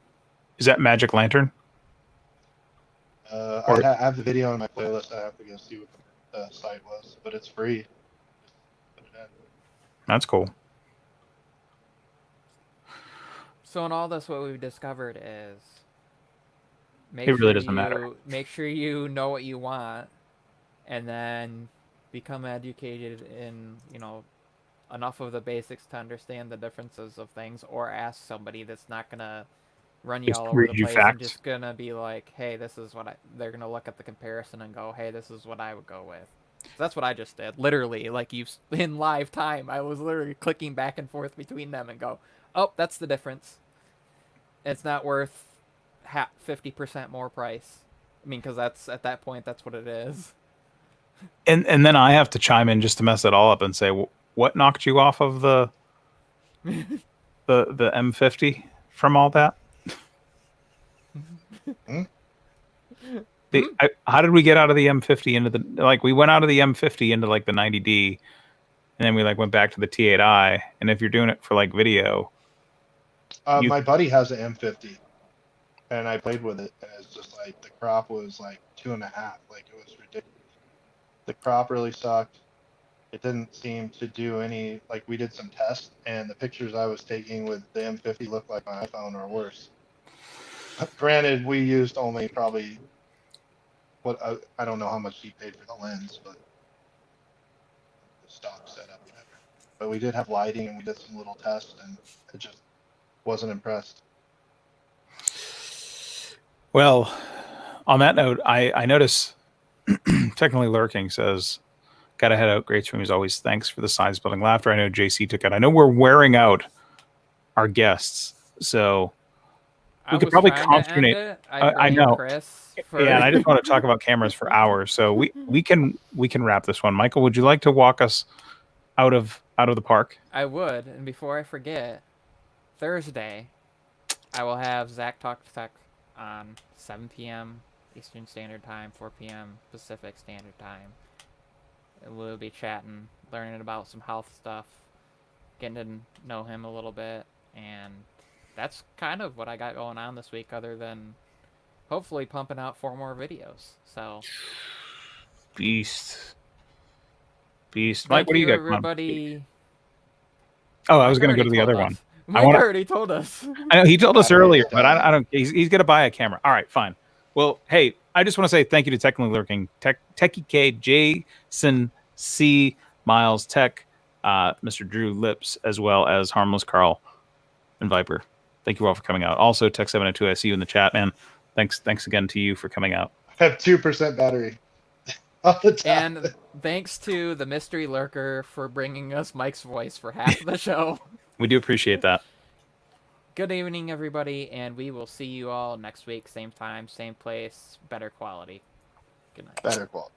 Is that Magic Lantern? I have the video on my playlist. I have to go see what the site was, but it's free. Just put it in. That's cool. So in all this, what we've discovered is it really doesn't matter. Make sure you know what you want, and then become educated in, enough of the basics to understand the differences of things, or ask somebody that's not gonna run you all over the place and just gonna be like, hey, this is what they're gonna look at the comparison and go, hey, this is what I would go with. So that's what I just did. Literally, like in live time, I was literally clicking back and forth between them and go, oh, that's the difference. It's not worth 50% more price. I mean, because at that point, that's what it is. And then I have to chime in just to mess it all up and say, what knocked you off of the M50 from all that? How did we get out of the M50 into we went out of the M50 into like the 90D, and then we went back to the T8i. And if you're doing it for video, my buddy has an M50, and I played with it, and it's just the crop was 2.5. It was ridiculous. The crop really sucked. It didn't seem to do any, we did some tests, and the pictures I was taking with the M50 looked like my iPhone or worse. Granted, we used only probably I don't know how much he paid for the lens, but the stock setup, whatever. But we did have lighting, and we did some little tests, and it just wasn't impressed. Well, on that note, I notice Technically Lurking says, gotta head out. Great stream as always. Thanks for the size building laughter. I know JC took it. I know we're wearing out our guests, so we could probably consternate. I know. Chris Yeah, and I just want to talk about cameras for hours, so we can wrap this one. Michael, would you like to walk us out of the park? I would, and before I forget, Thursday, I will have Zach Talk Tech on 7 p.m. Eastern Standard Time, 4 p.m. Pacific Standard Time. And we'll be chatting, learning about some health stuff, getting to know him a little bit, and that's kind of what I got going on this week, other than hopefully pumping out 4 more videos. So, Beast. Mike, thank what do you got? everybody. Oh, I was Mike going to go already to the told other us. one. Mike wanna- already told us. I know he told us Battery earlier, is but dying. I don't. He's going to buy a camera. All right, fine. Well, hey, I just want to say thank you to Technically Lurking, Techie K, Jason C, Miles Tech, Mr. Drew Lips, as well as Harmless Carl and Viper. Thank you all for coming out. Also, Tech702, I see you in the chat, man. Thanks again to you for coming out. I have 2% battery. All the time. And thanks to the mystery lurker for bringing us Mike's voice for half of the show. We do appreciate that. Good evening, everybody, and we will see you all next week. Same time, same place, better quality. Good night. Better quality.